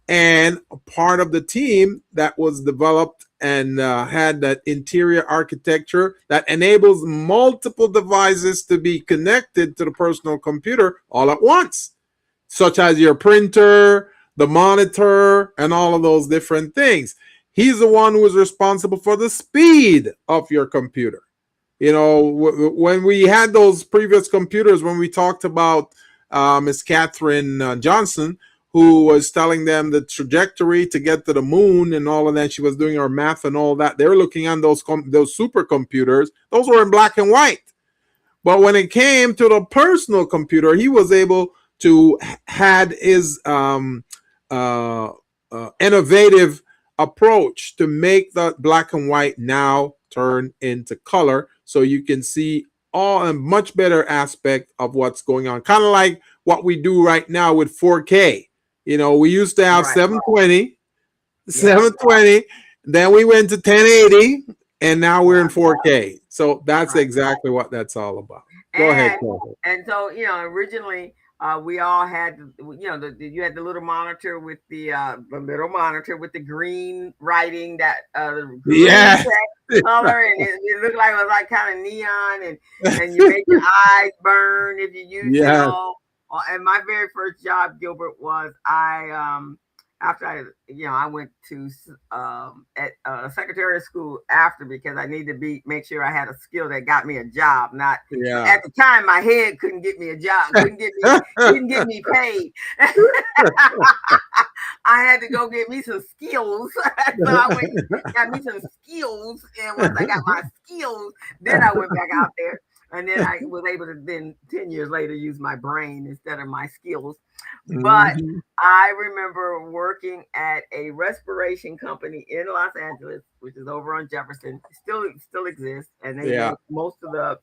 and a part of the team that was developed and had that interior architecture that enables multiple devices to be connected to the personal computer all at once, such as your printer, the monitor, and all of those different things. He's the one who is responsible for the speed of your computer. When we had those previous computers, when we talked about Miss Catherine Johnson, who was telling them the trajectory to get to the moon and all of that, she was doing her math and all that. They were looking on those supercomputers. Those were in black and white. But when it came to the personal computer, he was able to had his uh, innovative approach to make the black and white now turn into color, so you can see all a much better aspect of what's going on. Kind of like what we do right now with 4K. We used to have Right. 720, Yep. 720, then we went to 1080, and now we're in Yeah. 4K. So that's Right. exactly what that's all about. Go ahead, And Paul. and so originally we all had you had the little monitor with the little monitor with the green writing, that the green Yeah. text color, and it looked like it was like kind of neon, and you made your eyes burn if you used it Yes. all. And my very first job, Gilbert, was I after I went to at secretary of school after, because I needed to make sure I had a skill that got me a job. Not Yeah. at the time, my head couldn't get me a job, couldn't get me paid. I had to go get me some skills. So I went and got me some skills, and once I got my skills, then I went back out there. And then I was able to then 10 years later use my brain instead of my skills. But Mhm. I remember working at a respiration company in Los Angeles, which is over on Jefferson. Still exists, and they Yeah. make most of the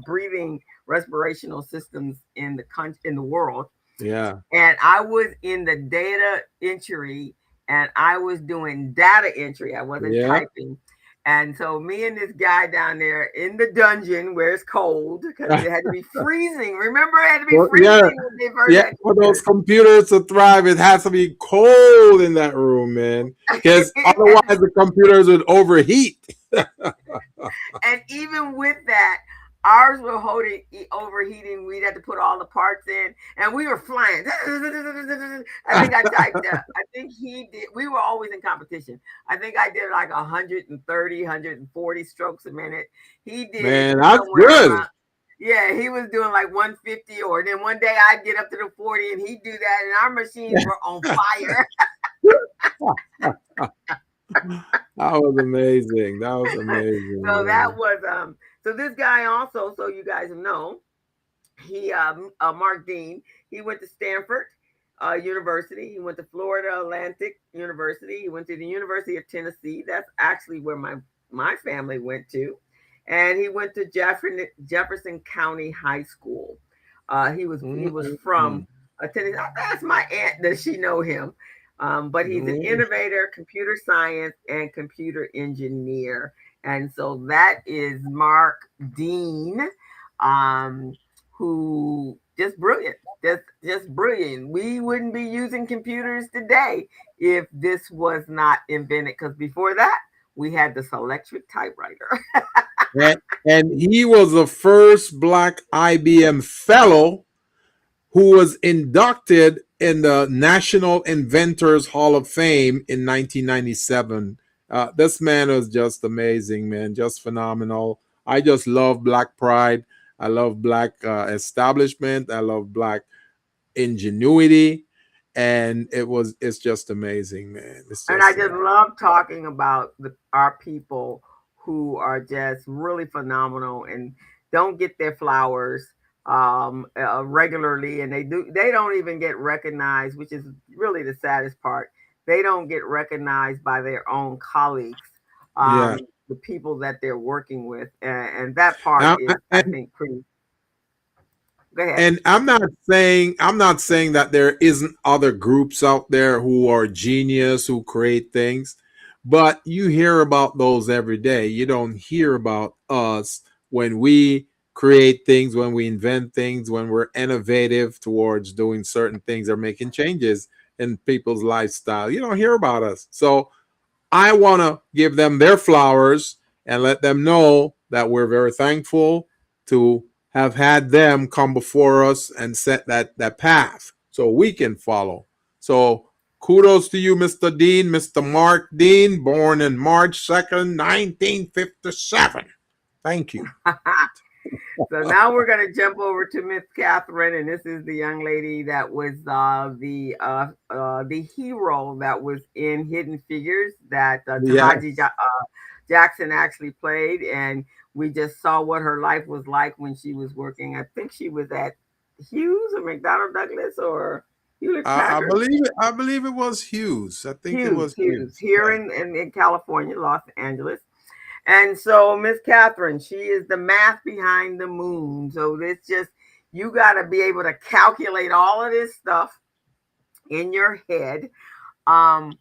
breathing respirational systems in the world. Yeah. And I was in the data entry, and I was doing data entry. I wasn't Yeah. typing. And so me and this guy down there in the dungeon where it's cold, because it had to be freezing. Remember, it had to be Well, yeah. freezing when they first Yeah. had For those computers. computers to thrive, it has to be cold in that room, man. Because otherwise, the computers would overheat. And even with that, ours were overheating. We'd have to put all the parts in, and we were flying. I think I typed up. I think he did. We were always in competition. I think I did like 130, 140 strokes a minute. He did Man, that's somewhere good. around. Yeah, he was doing like 150, or then one day I'd get up to the 40 and he'd do that, and our machines were on fire. That was amazing. That was amazing, So that man. was so this guy also, so you guys know, he Mark Dean, he went to Stanford University, he went to Florida Atlantic University, he went to the University of Tennessee. That's actually where my family went to. And he went to Jefferson County High School. He was from Mhm. Tennessee. That's my aunt. Does she know him? But he's an Mhm. innovator, computer science, and computer engineer. And so that is Mark Dean, um, who just brilliant, just brilliant. We wouldn't be using computers today if this was not invented. Because before that, we had this electric typewriter. And, and he was the first black IBM fellow who was inducted in the National Inventors Hall of Fame in 1997. This man was just amazing, man, just phenomenal. I just love Black pride. I love Black establishment. I love Black ingenuity, and it's just amazing, man. It's And I just just amazing. love talking about our people who are just really phenomenal and don't get their flowers regularly, and they don't even get recognized, which is really the saddest part. They don't get recognized by their own colleagues, Yeah. the people that they're working with, and that part Uh, is, I and think, pretty. Go ahead. and I'm not saying that there isn't other groups out there who are genius who create things, but you hear about those every day. You don't hear about us when we create things, when we invent things, when we're innovative towards doing certain things or making changes in people's lifestyle. You don't hear about us. So I want to give them their flowers and let them know that we're very thankful to have had them come before us and set that path so we can follow. So kudos to you, Mr. Dean, Mr. Mark Dean, born in March 2nd, 1957. Thank you. So now we're going to jump over to Miss Catherine, and this is the young lady that was the hero that was in Hidden Figures that Yes. Jackson actually played, and we just saw what her life was like when she was working. I think she was at Hughes or McDonnell Douglas or Hewlett I Packard. believe it. I believe it was Hughes. I think it was Hughes, Hughes. here Yeah. in California, Los Angeles. And so Miss Catherine, she is the math behind the moon. So it's just you got to be able to calculate all of this stuff in your head. Um,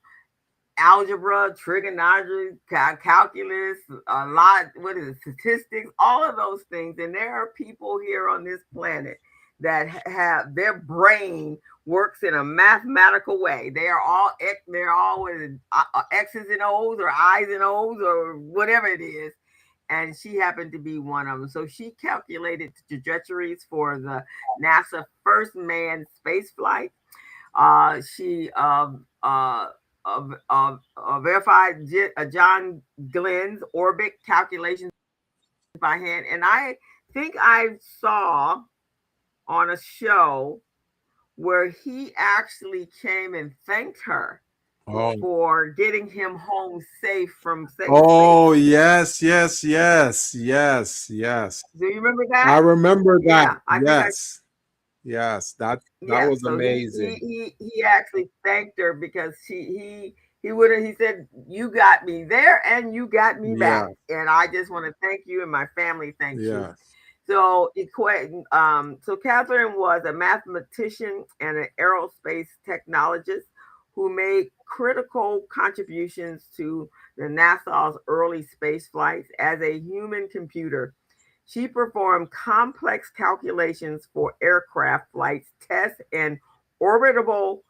Algebra, trigonometry, calculus, a lot, what is it, statistics, all of those things. And there are people here on this planet that have their brain works in a mathematical way. They're all what is it, X's and O's or I's and O's or whatever it is. And she happened to be one of them. So she calculated the trajectories for the NASA first manned space flight. She verified John Glenn's orbit calculations by hand, and I think I saw on a show where he actually came and thanked her Oh. for getting him home safe from space. Oh, yes, yes, yes, yes, yes. Do you remember that? I remember that. Yeah, I think I Yes. Yes, that yeah. was So amazing. he actually thanked her because he would have he said you got me there and you got me back, Yeah. and I just want to thank you and my family thanks you. Yes. So Catherine was a mathematician and an aerospace technologist who made critical contributions to the NASA's early space flights as a human computer. She performed complex calculations for aircraft flights, tests, and orbital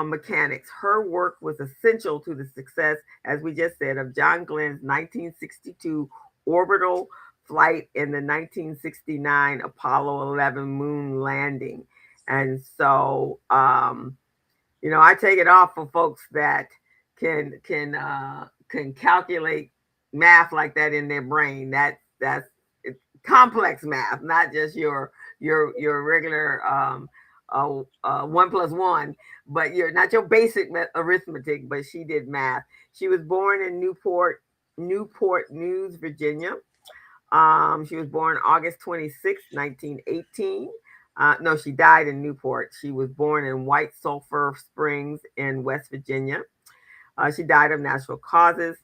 mechanics. Her work was essential to the success, as we just said, of John Glenn's 1962 orbital flight in the 1969 Apollo 11 moon landing. And so, I take it off for folks that can calculate math like that in their brain. That's complex math, not just your regular 1 plus 1, but you're not your basic arithmetic. But she did math. She was born in Newport News, Virginia. She was born August 26th, 1918. No, she died in Newport. She was born in White Sulphur Springs in West Virginia. She died of natural causes,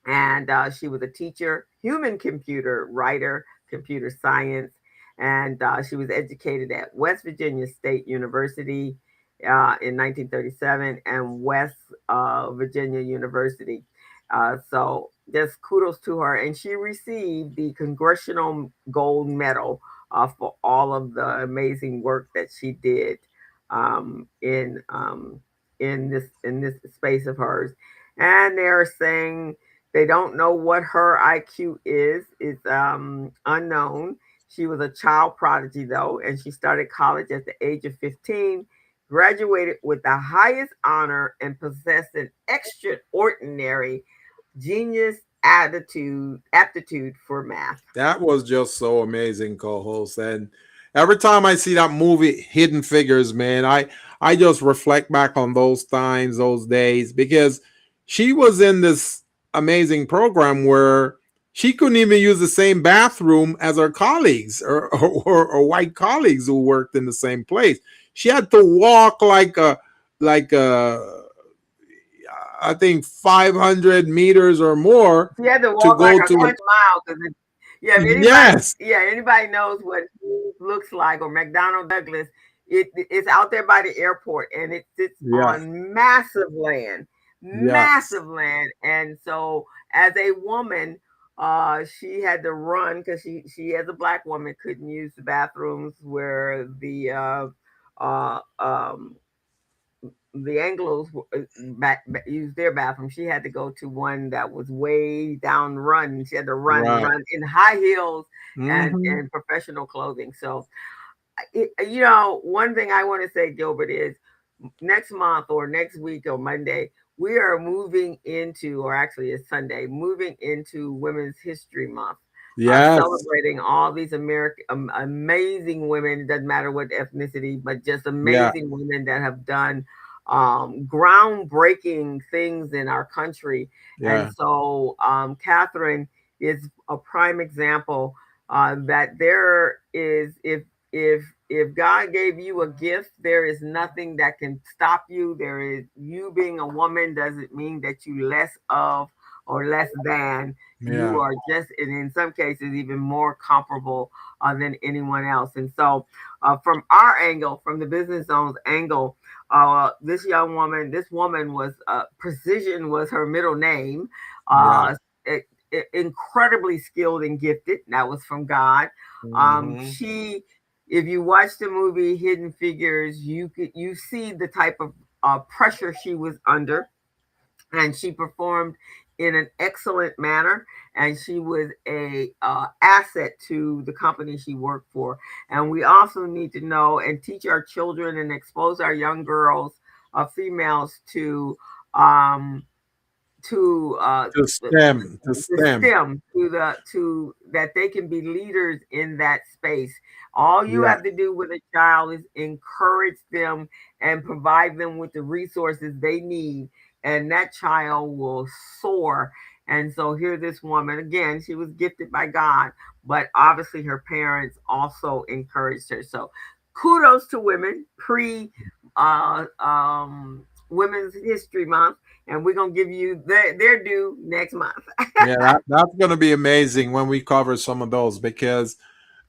and she was a teacher, human computer writer, computer science, and she was educated at West Virginia State University in 1937 and West Virginia University. So just kudos to her, and she received the Congressional Gold Medal for all of the amazing work that she did um, in um, in this space of hers. And they're saying they don't know what her IQ is. It's unknown. She was a child prodigy, though, and she started college at the age of 15, graduated with the highest honor, and possessed an extraordinary genius aptitude for math. That was just so amazing, co-host. And every time I see that movie, Hidden Figures, man, I just reflect back on those times, those days, because she was in this amazing program where she couldn't even use the same bathroom as her colleagues or white colleagues who worked in the same place. She had to walk like a I think 500 meters or more She had to to walk like go a to. country mile because yeah, if anybody Yes, yeah anybody knows what Hughes looks like or McDonnell Douglas, it's out there by the airport and it sits yes, on yes, massive land, and so as a woman, she had to run because she as a black woman couldn't use the bathrooms where uh the Anglos used their bathroom. She had to go to one that was way down run. She had to right. run in high heels Hmm. and professional clothing. So, one thing I want to say, Gilbert, is next month or next week or Monday, we are moving into, or actually it's Sunday, moving into Women's History Month. Yes. Celebrating all these American amazing women. It doesn't matter what ethnicity, but just Yeah. amazing women that have done groundbreaking things in our country. And Yeah. so, Catherine is a prime example that there is if God gave you a gift, there is nothing that can stop you. There is you being a woman doesn't mean that you less of or less than. You Yeah. are just, and in some cases, even more comparable than anyone else. And so, from our angle, from the business zone's angle, this woman was Precision was her middle name. Yeah. Uh, Incredibly skilled and gifted. That was from God. Hmm. She if you watch the movie Hidden Figures, you see the type of pressure she was under, and she performed in an excellent manner. And she was a asset to the company she worked for. And we also need to know and teach our children and expose our young girls, females, um, to To STEM. To the STEM. STEM, to that they can be leaders in that space. All you Yeah. have to do with a child is encourage them and provide them with the resources they need, and that child will soar. And so here, this woman again, she was gifted by God, but obviously her parents also encouraged her. So kudos to women pre Women's History Month, and we're gonna give you their due next month. Yeah. That's going to be amazing when we cover some of those because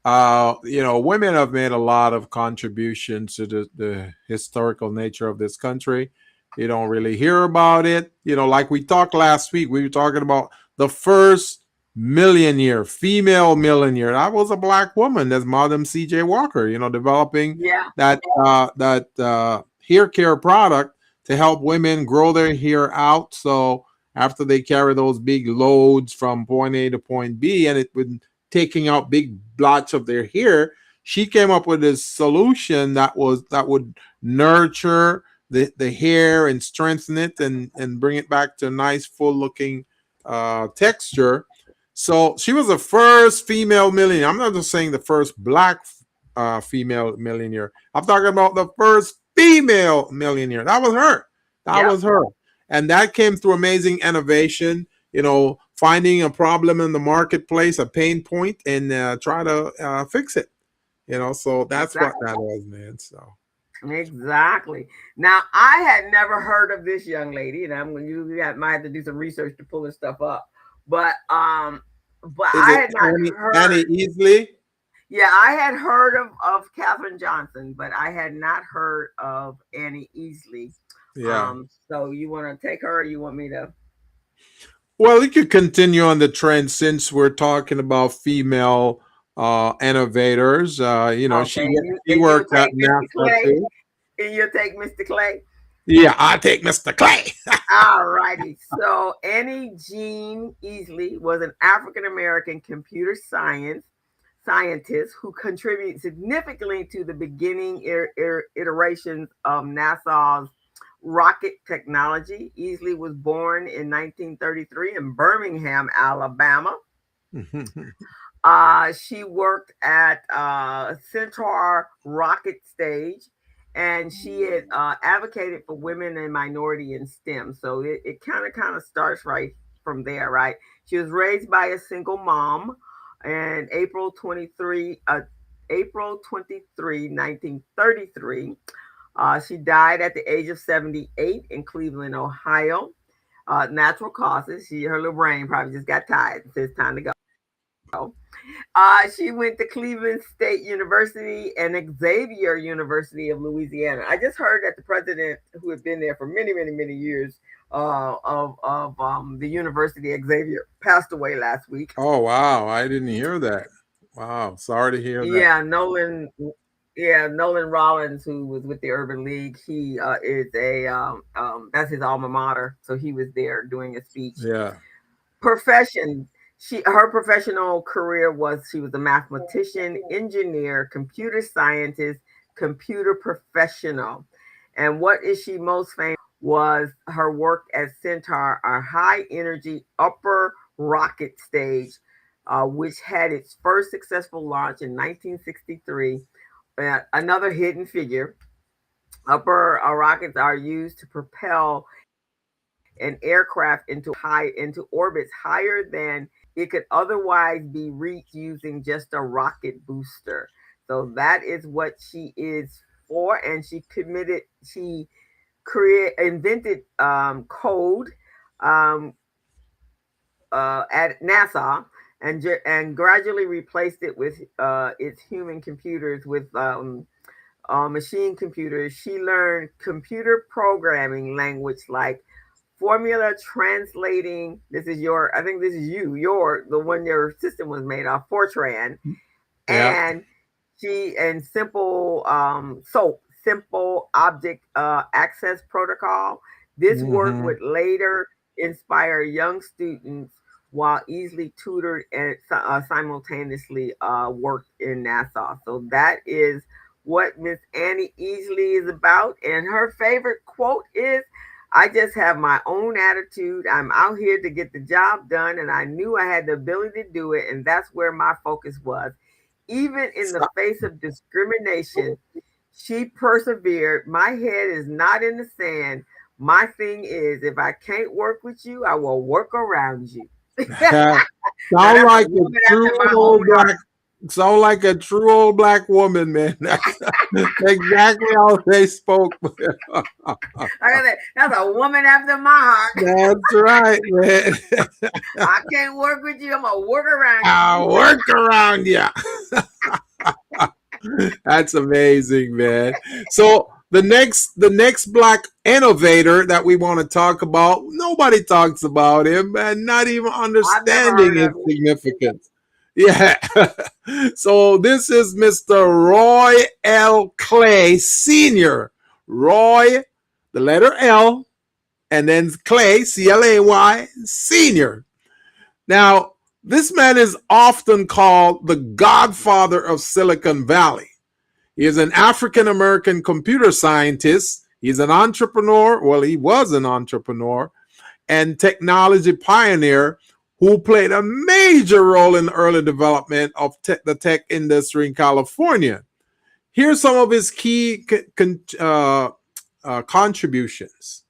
women have made a lot of contributions to the historical nature of this country. You don't really hear about it. Like we talked last week, we were talking about the first millionaire, female millionaire. That was a black woman. That's Madam C.J. Walker. Developing Yeah, that hair care product to help women grow their hair out. So after they carry those big loads from point A to point B, and it would taking out big blots of their hair, she came up with this solution that would nurture the hair and strengthen it and bring it back to a nice full looking texture. So she was the first female millionaire. I'm not just saying the first black female millionaire. I'm talking about the first female millionaire. That was her. That yep, was her. And that came through amazing innovation, finding a problem in the marketplace, a pain point, and try to fix it. So that's what exactly, that was, man. So exactly. Now, I had never heard of this young lady, and might have to do some research to pull this stuff up. But is I it had not Annie heard. Easley? Yeah, I had heard of Katherine Johnson, but I had not heard of Annie Easley. Yeah. So you want to take her, or you want me to? Well, we could continue on the trend since we're talking about female innovators. Okay, she and you'll worked at take Mr. NASA Clay, too. and you'll take Mr. Clay. Yeah, I take Mr. Clay. All righty. So Annie Jean Easley was an African American computer scientist who contributed significantly to the beginning iterations of NASA's rocket technology. Easley was born in 1933 in Birmingham, Alabama. She worked at Centaur Rocket Stage, and she had advocated for women and minority in STEM. So it kind of starts right from there, right? She was raised by a single mom, and April 23, 1933. She died at the age of 78 in Cleveland, Ohio. Natural causes. Her little brain probably just got tired and says time to go. She went to Cleveland State University and Xavier University of Louisiana. I just heard that the president, who had been there for many, many, many years, of the University Xavier, passed away last week. Oh, wow. I didn't hear that. Wow. Sorry to hear that. Yeah, Nolan. Yeah, Nolan Rollins, who was with the Urban League, he is a that's his alma mater, so he was there doing a speech. Yeah. Profession. Her professional career was she was a mathematician, engineer, computer scientist, computer professional. And what is she most famous was her work at Centaur, a high energy upper rocket stage, which had its first successful launch in 1963. Another hidden figure. Upper rockets are used to propel an aircraft into orbits higher than it could otherwise be reached using just a rocket booster. So that is what she is for, and she invented code um, at NASA, and gradually replaced it with its human computers with machine computers. She learned computer programming language like formula translating. I think this is the one your system was made of, Fortran, Yeah. and simple object access protocol. This work Hmm. would later inspire young students, while easily tutored and simultaneously worked in NASA. So that is what Miss Annie Easley is about. And her favorite quote is, I just have my own attitude. I'm out here to get the job done, and I knew I had the ability to do it. And that's where my focus was. Even in the face of discrimination, she persevered. My head is not in the sand. My thing is, if I can't work with you, I will work around you. Now Sound that's a like a woman after true my old own black. heart. Sound like a true old black woman, man. That's exactly how they spoke. Like I said, that's a woman after my heart. That's right, man. I can't work with you. I'm gonna work around you. I'll work around you. That's amazing, man. So the next black innovator that we want to talk about, nobody talks about him, and not even I've never understanding heard his of it. significance. Yeah. So this is Mr. Roy L. Clay Sr. Roy, the letter L, and then Clay, Clay Sr. Now, this man is often called the godfather of Silicon Valley. He is an African American computer scientist. He's an entrepreneur. Well, he was an entrepreneur and technology pioneer who played a major role in the early development of the tech industry in California. Here's some of his key contributions.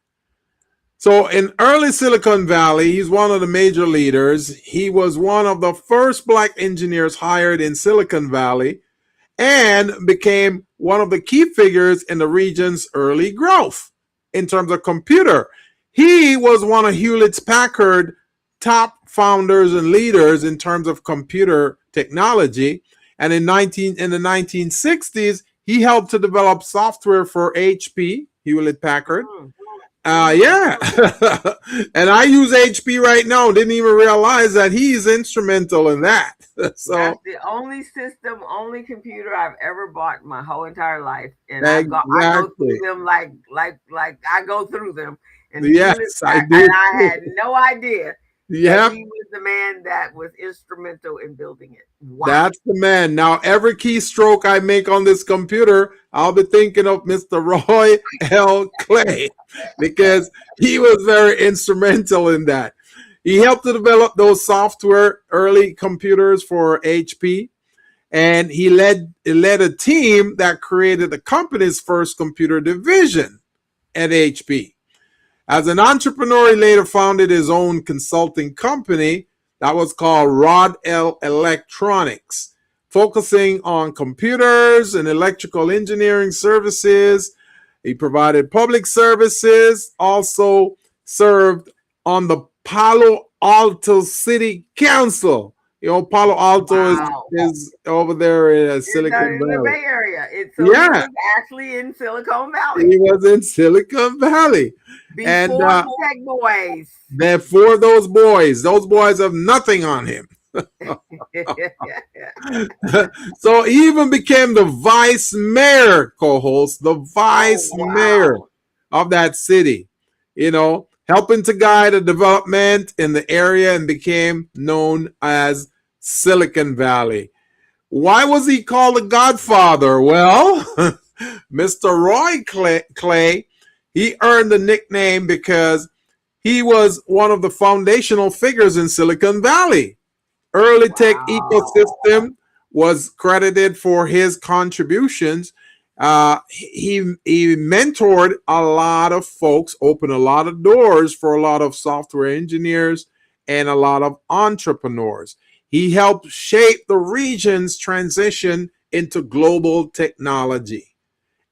So, in early Silicon Valley, he's one of the major leaders. He was one of the first black engineers hired in Silicon Valley and became one of the key figures in the region's early growth in terms of computer. He was one of Hewlett Packard top founders and leaders in terms of computer technology. And in the 1960s, he helped to develop software for HP, Hewlett Packard. Mm, mm, Yeah. And I use HP right now. Didn't even realize that he's instrumental in that. that's So the only system, only computer I've ever bought in my whole entire life, and I go through exactly. them like I go through them. And Yes, Hewlett I and do I too. had no idea. And Yep. he was the man that was instrumental in building it. Wow. That's the man. Now, every keystroke I make on this computer, I'll be thinking of Mr. Roy L. Clay because he was very instrumental in that. He helped to develop those software early computers for HP, and he led a team that created the company's first computer division at HP. As an entrepreneur, he later founded his own consulting company that was called Rod L Electronics, focusing on computers and electrical engineering services. He provided public services, also served on the Palo Alto City Council. Palo Alto Wow. is over there in It's Silicon in the Valley. Bay Area. So he Yeah, was actually in Silicon Valley he was in Silicon Valley. And before the Tech Boys. therefore, those boys have nothing on him. So he even became the vice mayor, co-host, the Oh, vice mayor wow. of that city, helping to guide the development in the area and became known as Silicon Valley. Why was he called the Godfather? Well, Mr. Roy Clay, he earned the nickname because he was one of the foundational figures in Silicon Valley. Early tech Wow. ecosystem was credited for his contributions. He mentored a lot of folks, opened a lot of doors for a lot of software engineers and a lot of entrepreneurs. He helped shape the region's transition into global technology.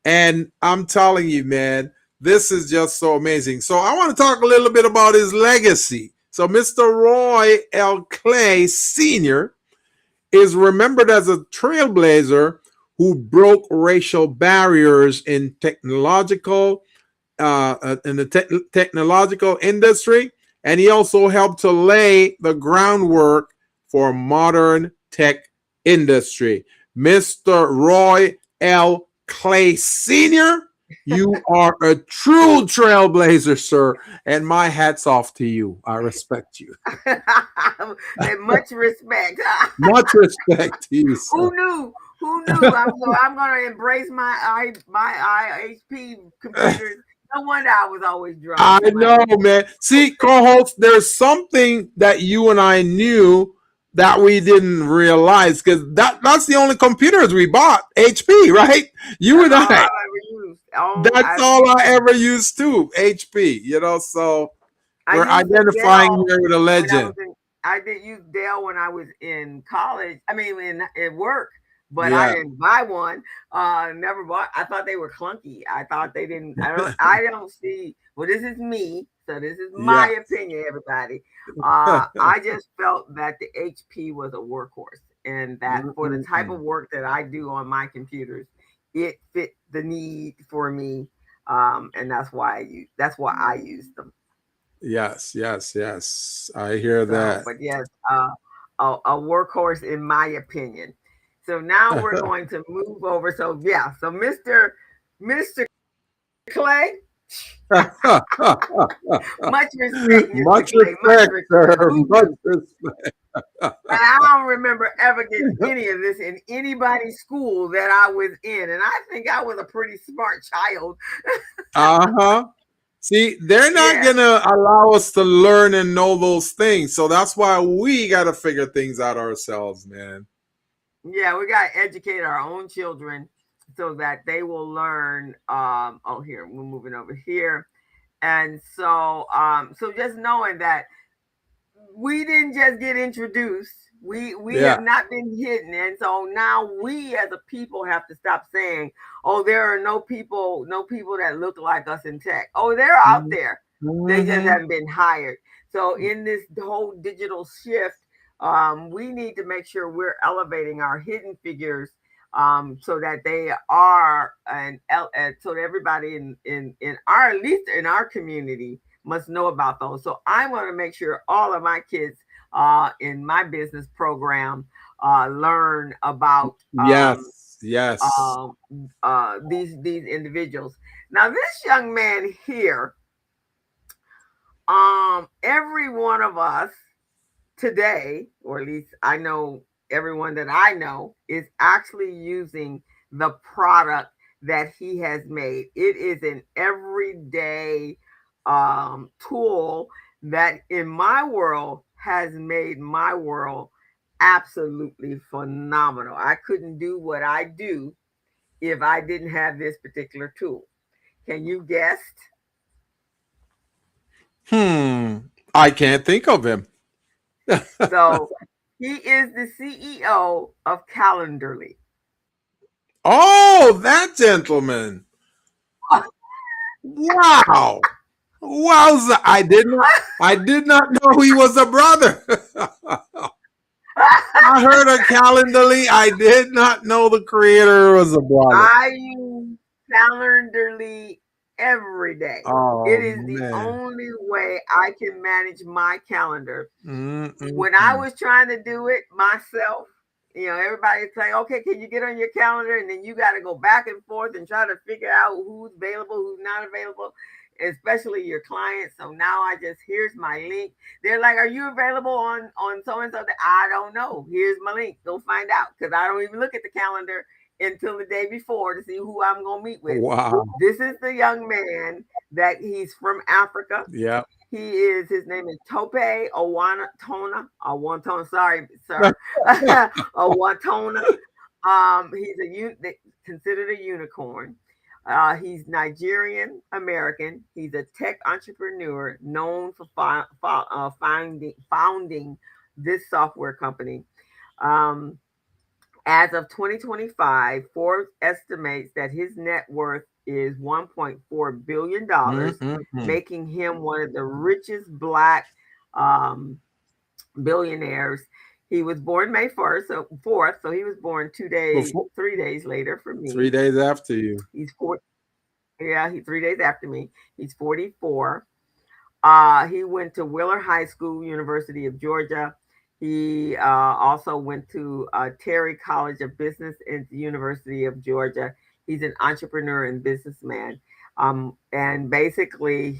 And I'm telling you, man, this is just so amazing. So I want to talk a little bit about his legacy. So Mr. Roy L. Clay Sr. is remembered as a trailblazer who broke racial barriers in the technological industry, and he also helped to lay the groundwork for modern tech industry. Mr. Roy L. Clay Sr., you are a true trailblazer, sir, and my hat's off to you. I respect you. And much respect. Much respect to you, Who sir. knew? Who knew? I'm gonna embrace my IHP computers. No wonder I was always drawn I to my know, man. See, co-host, there's something that you and I knew that we didn't realize because that's the only computers we bought, HP, right? You That's and all I. I've ever used. Oh, That's all I ever used too, HP. So I we're used the identifying Dell here with a when I was legend. in. I did use Dell when I was in college. I mean, in work, but I Yeah. didn't buy one. Never bought. I thought they were clunky. I thought they didn't. I don't. I don't see. Well, this is me, so this is my Yeah. opinion, everybody. I just felt that the HP was a workhorse, and that for the type of Mm-mm-mm. work that I do on my computers, it fit the need for me, and that's why I use them. Yes, yes, yes. I hear So, that. but yes, a workhorse in my opinion. So now we're going to move over. So yeah, so Mr. Clay, much respect, Mr. Much Clay, much respect, respect. sir. Who Much knew? respect. And I don't remember ever getting any of this in anybody's school that I was in, and I think I was a pretty smart child. Uh-huh. See, they're not Yeah, gonna allow us to learn and know those things. So that's why we gotta figure things out ourselves, man. yeah, we got to educate our own children so that they will learn. Oh, here we're moving over here. And so just knowing that we didn't just get introduced, we Yeah. have not been hidden, and so now we as a people have to stop saying, "Oh, there are no people that look like us in tech." Oh, they're out there. They just Mm-hmm. haven't been hired. So in this whole digital shift, we need to make sure we're elevating our hidden figures so that they are and so that everybody in our at least in our community must know about those. So I want to make sure all of my kids in my business program learn about Yes, yes. um, these individuals. Now, this young man here, every one of us. today, or at least I know everyone that I know is actually using the product that he has made. It is an everyday tool that in my world has made my world absolutely phenomenal. I couldn't do what I do if I didn't have this particular tool. Can you guess? Hmm. I can't think of him. So he is the CEO of Calendarly. Oh, that gentleman. Wow. Wowza. I did not know he was a brother. I heard of Calendly. I did not know the creator was a brother. I use Calendarly every day. It Oh is the man. only way I can manage my calendar. When I Mm-mm-mm. was trying to do it myself, everybody's like, okay, can you get on your calendar? And then you got to go back and forth and try to figure out who's available, who's not available, especially your clients. So now here's my link. They're like, are you available on so and so? I don't know. Here's my link. Go find out, because I don't even look at the calendar until the day before to see who I'm going to meet with. Wow. This is the young man that he's from Africa. Yeah. His name is Tope Awantona, sorry, sir. Awantona. He's considered a unicorn. He's Nigerian American. He's a tech entrepreneur known for founding this software company. Um, as of 2025, Forbes estimates that his net worth is $1.4 billion, Mm-mm-mm. making him one of the richest Black um, billionaires. He was born May 1st, so 4th, so he was born Before 3 days later for three me. days after you. He's four, yeah, 3 days after me. He's 44. He went to Wheeler High School, University of Georgia. He also went to Terry College of Business at the University of Georgia. He's an entrepreneur and businessman. And basically,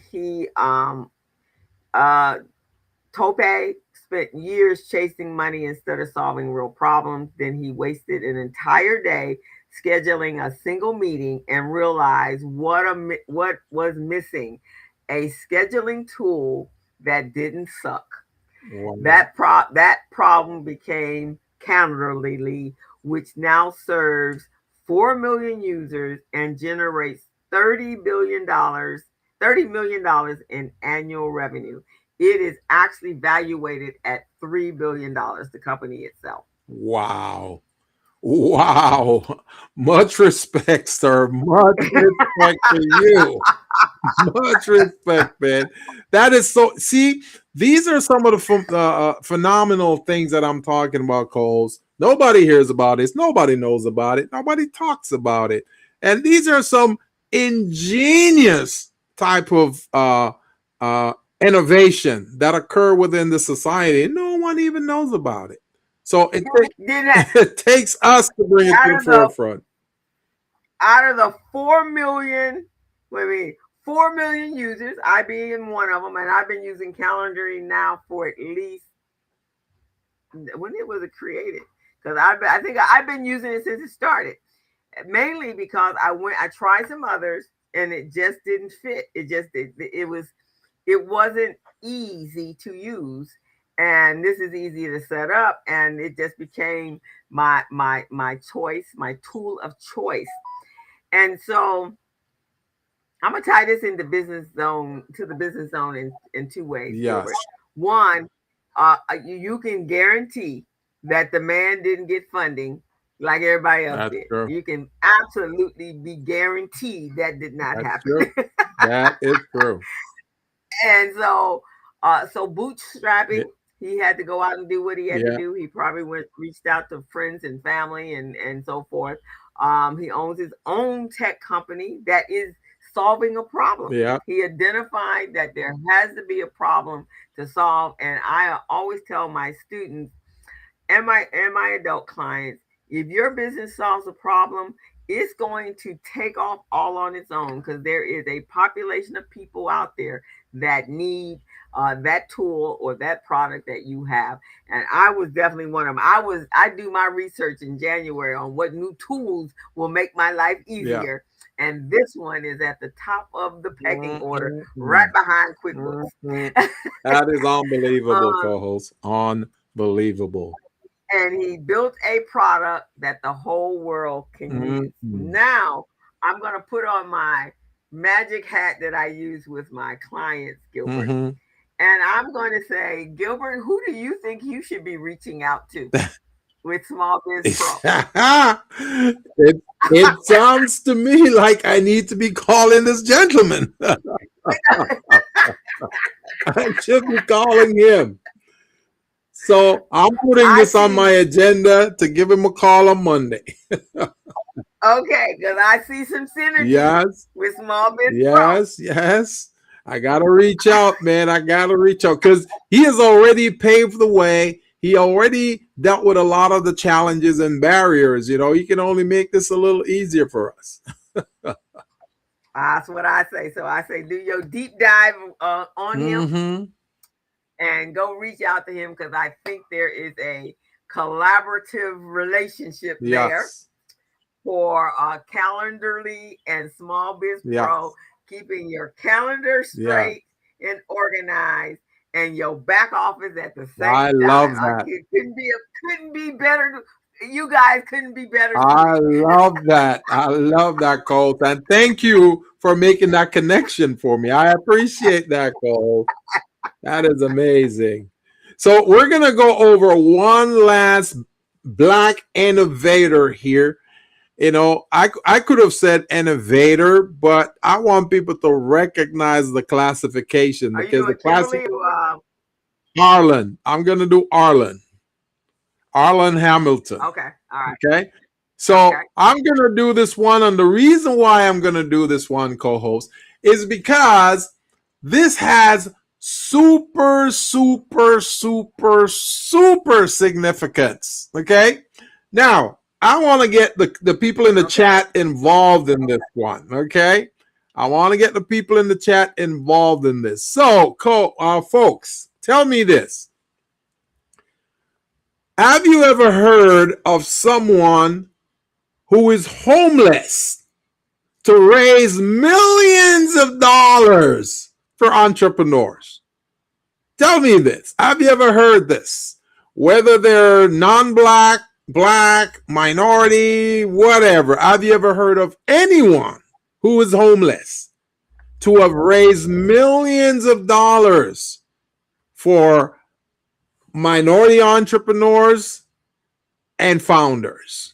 uh, Tope spent years chasing money instead of solving real problems. Then he wasted an entire day scheduling a single meeting and realized what was missing: a scheduling tool that didn't suck. Wow. That problem became Calendly, which now serves 4 million users and generates $30 million in annual revenue. It is actually valuated at $3 billion, the company itself. Wow. Wow. Much respect, sir. Much respect to you. Much respect, man. That is so. See, these are some of the phenomenal things that I'm talking about, Coles. Nobody hears about this. Nobody knows about it. Nobody talks about it. And these are some ingenious type of innovation that occur within the society. No one even knows about it. So Didn't have, it takes us to bring it to out the of the forefront. out of the 4 million, wait a minute, 4 million users, I being one of them, and I've been using Calendary now for at least, when it was created, because I think I've been using it since it started. Mainly because I tried some others and it just didn't fit. It wasn't easy to use, and this is easy to set up, and it just became my choice, my tool of choice. And so I'm gonna tie this into business zone to the business zone in two ways, Yes, Gilbert. One, you can guarantee that the man didn't get funding like everybody else that's did. true. You can absolutely be guaranteed that did not That's happen. true. That is true. And so Yeah. bootstrapping, he had to go out and do what he had to Yeah. do. He probably reached out to friends and family and so forth. He owns his own tech company that is solving a problem. Yeah. He identified that there has to be a problem to solve, and I always tell my students and my adult clients, if your business solves a problem, it's going to take off all on its own, because there is a population of people out there that need that tool or that product that you have. And I was definitely one of them. I do my research in January on what new tools will make my life Yeah. easier. And this one is at the top of the pecking order, right Mhm. behind QuickBooks. Mhm. That is unbelievable, um, co-host. Unbelievable. and he built a product that the whole world can use. Mhm. Now I'm going to put on my magic hat that I use with my clients, Gilbert. Mhm. And I'm going to say, Gilbert, who do you think you should be reaching out to with Small Biz Pro? it sounds to me like I need to be calling this gentleman. I should be calling him. So I'm putting I this on see. my agenda to give him a call on Monday. Okay, because I see some synergy Yes, with Small Biz Pro. yes, yes. I gotta reach out, man. I gotta reach out because he has already paved the way. He already dealt with a lot of the challenges and barriers. You know, he can only make this a little easier for us. That's what I say. So I say, do your deep dive on him Mm-hmm. and go reach out to him because I think there is a collaborative relationship there Yes. for Calendarly and Small Biz Pro, Yes. keeping your calendar Yeah. straight and organized and your back office at the I same time. love that. It couldn't be better. You guys couldn't be better I suited. love that. I love that, Colt. And thank you for making that connection for me. I appreciate that, Colt. That is amazing. So we're gonna go over one last black innovator here. You know, I could have said innovator, but I want people to recognize the classification Are you because the doing classic Kimberly? Arlen. I'm gonna do Arlen. Arlen Hamilton. Okay, all right, Okay. okay, So I'm going to do this one. And the reason why I'm going to do this one, co host, is because this has super, super, super, super significance. Okay. Now, I want to get the people in the okay. chat involved in this one. Okay. I want to get the people in the chat involved in this. So, folks, tell me this. Have you ever heard of someone who is homeless to raise millions of dollars for entrepreneurs? Tell me this. Have you ever heard this? Whether they're non-black, black, minority, whatever. Have you ever heard of anyone who is homeless to have raised millions of dollars for minority entrepreneurs and founders?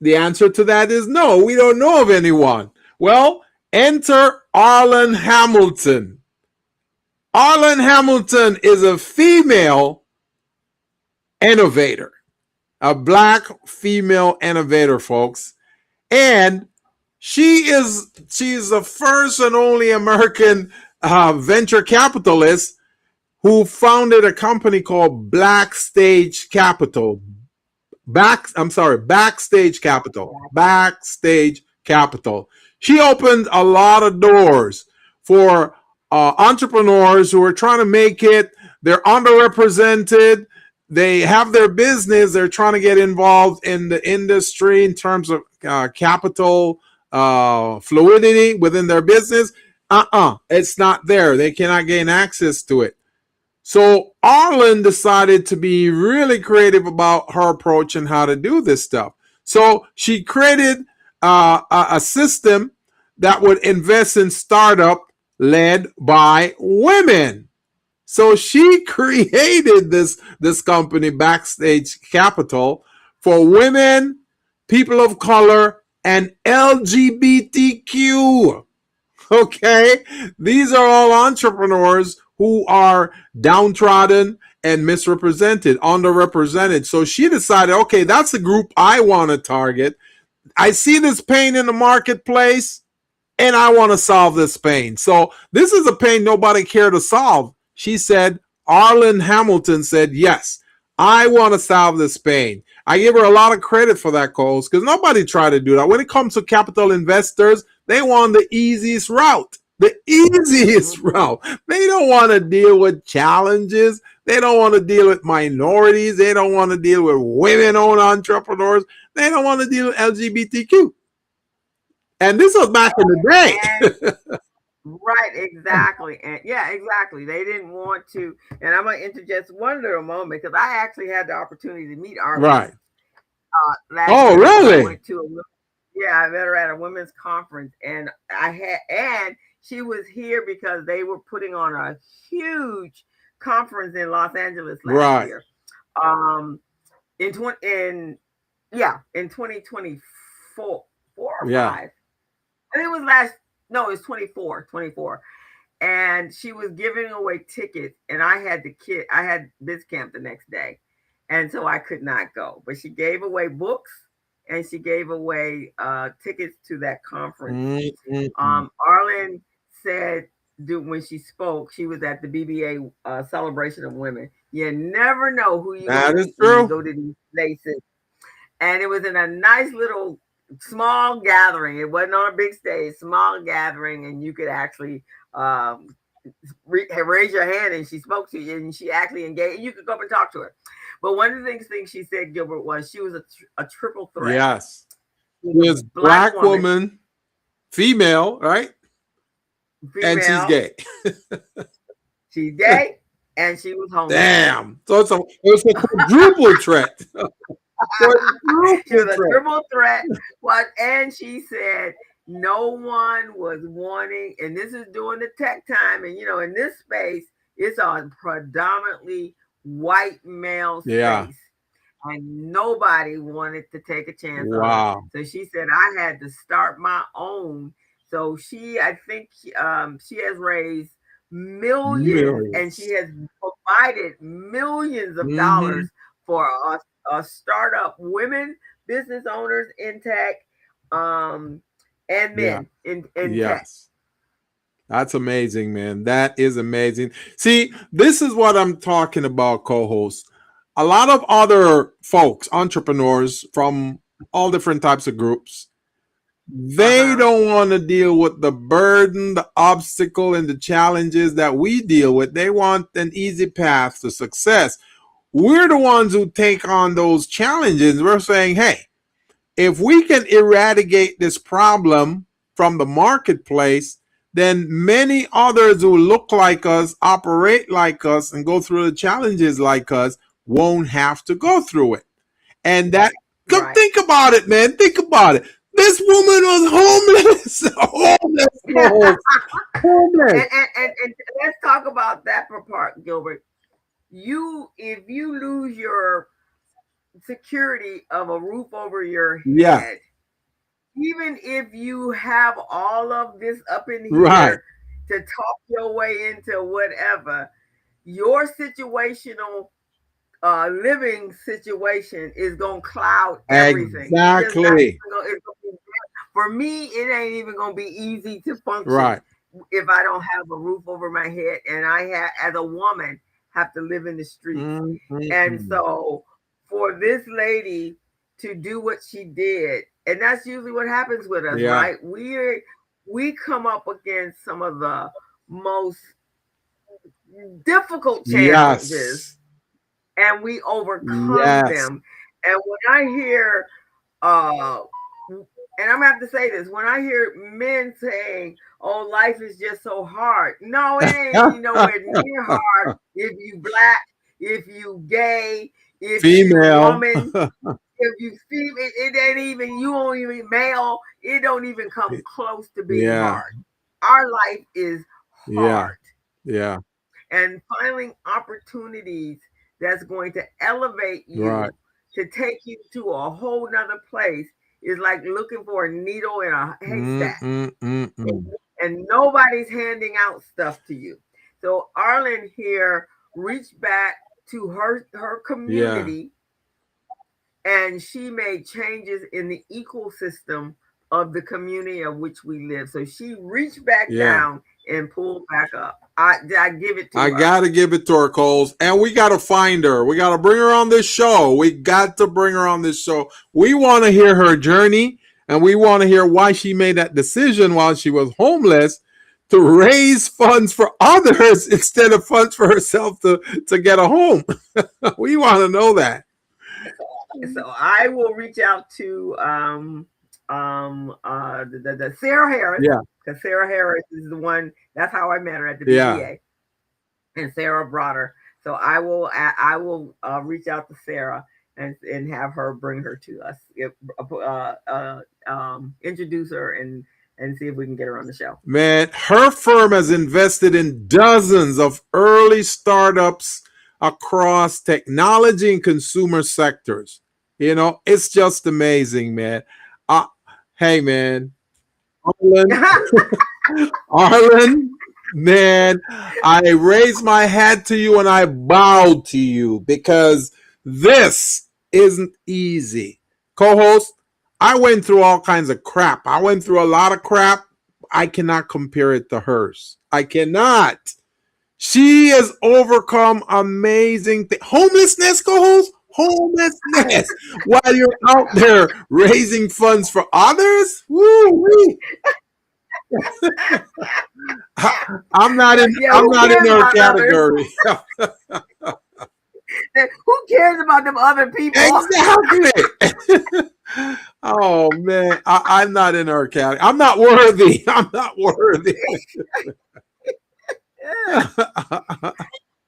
The answer to that is no, we don't know of anyone. Well, enter Arlen Hamilton. Arlen Hamilton is a female innovator, a black female innovator, folks. And she's the first and only American venture capitalist who founded a company called Backstage Capital. Backstage Capital. Backstage Capital. She opened a lot of doors for entrepreneurs who are trying to make it. They're underrepresented. They have their business. They're trying to get involved in the industry in terms of capital fluidity within their business. It's not there. They cannot gain access to it. So Arlen decided to be really creative about her approach and how to do this stuff. So she created a system that would invest in startup led by women. So she created this company, Backstage Capital, for women, people of color, and LGBTQ. Okay. These are all entrepreneurs who are downtrodden and misrepresented, underrepresented. So she decided, okay, that's the group I want to target. I see this pain in the marketplace and I want to solve this pain. So this is a pain nobody cared to solve. She said, Arlen Hamilton said, yes, I want to solve this pain. I give her a lot of credit for that, Coles, because nobody tried to do that. When it comes to capital investors, they want the easiest route. the easiest Mm-hmm. route. They don't want to deal with challenges. They don't want to deal with minorities. They don't want to deal with women owned entrepreneurs. They don't want to deal with LGBTQ. And this was back in the And day. right, exactly. And yeah, exactly. They didn't want to. And I'm going to interject one little moment because I actually had the opportunity to meet Right. Arlene last Oh, year because I really? went to yeah, I met her at a women's conference, and she was here because they were putting on a huge conference in Los Angeles last Right. year. Um, in 20 in yeah in 2024 or Yeah. five. I think it was last. No, it was 24, and she was giving away tickets, and I had this camp the next day, and so I could not go, but she gave away books and she gave away tickets to that conference. Mm-mm. Arlen said when she spoke, she was at the BBA celebration of women. You never know who you're gonna That is meet when you true. go to these places, and it was in a nice little small gathering. It wasn't on a big stage, small gathering, and you could actually um, raise your hand, and she spoke to you, and she actually engaged. You could go up and talk to her. But one of the things she said, Gilbert, was she was a triple threat. Yes. She was She a is black black woman, woman, female, right? And she's female, gay. she's gay, and she was homeless. Damn. So it's a quadruple threat. She was Quadruple a threat. triple threat. What? And she said no one was wanting, and this is during the tech time, and in this space, it's a predominantly white male Yeah. space, and nobody wanted to take a chance on her. Wow. So she said I had to start my own. So I think, she has raised millions, and she Millions. has provided millions of Mm-hmm. dollars for startup women business owners in tech, um, and Yeah. men in tech. Yes. That's amazing, man. That is amazing. See, this is what I'm talking about, co host. A lot of other folks, entrepreneurs from all different types of groups, Uh they huh. don't want to deal with the burden, the obstacle, and the challenges that we deal with. They want an easy path to success. We're the ones who take on those challenges. We're saying, hey, if we can eradicate this problem from the marketplace, then many others who look like us, operate like us, and go through the challenges like us won't have to go through it. And that, come Right. think about it, man. Think about it. This woman was homeless. Homeless, and, homeless. and let's talk about that part, Gilbert. If you lose your security of a roof over your Yeah, head, even if you have all of this up in right. here to talk your way into whatever, your situational living situation is gonna cloud everything. You just not Exactly. even gonna, it's gonna be, for me, it ain't even gonna be easy to function Right. if I don't have a roof over my head, and I have, as a woman, have to live in the streets. And Mm-mm. so, for this lady to do what she did, and that's usually what happens with us, Yeah. right? We come up against some of the most difficult challenges, Yes. and we overcome Yes. them. And when I hear, uh, and I'm gonna have to say this, when I hear men saying, "Oh, life is just so hard," no, it ain't nowhere near hard. If you black, if you gay, if you Female. woman, if you see it, it ain't even you don't even male. It don't even come close to being Yeah. hard. Our life is Yeah. hard, Yeah. and finding opportunities that's going to elevate Right. you to take you to a whole nother place is like looking for a needle in a haystack, Mm-mm-mm-mm. and nobody's handing out stuff to you. So Arlen here reached back to her Yeah. community, and she made changes in the ecosystem of the community of which we live. So she reached back Yeah. down and pulled back up. I give it I to her. gotta give it to her, Coles. And we gotta find her. We gotta bring her on this show. We got to bring her on this show. We want to hear her journey, and we want to hear why she made that decision while she was homeless to raise funds for others instead of funds for herself to get a home. We want to know that. So I will reach out to the Sarah Harris, Yeah, because Sarah Harris is the one. That's how I met her at the yeah. BBA, and Sarah brought her. So I will reach out to Sarah and have her bring her to us, introduce her and see if we can get her on the show. Man, her firm has invested in dozens of early startups across technology and consumer sectors. You know, it's just amazing, man. Uh, hey, man, Arlen, Arlen, man, I raise my hat to you and I bow to you because this isn't easy. Co host, I went through all kinds of crap. I went through a lot of crap. I cannot compare it to hers. I cannot. She has overcome amazing homelessness, co host. Homelessness while you're out there raising funds for others. Woo! I'm not in. Yeah, I'm who not in cares her about others? category. Who cares about them other people? Exactly. Oh man, I'm not in her category. I'm not worthy. I'm not worthy.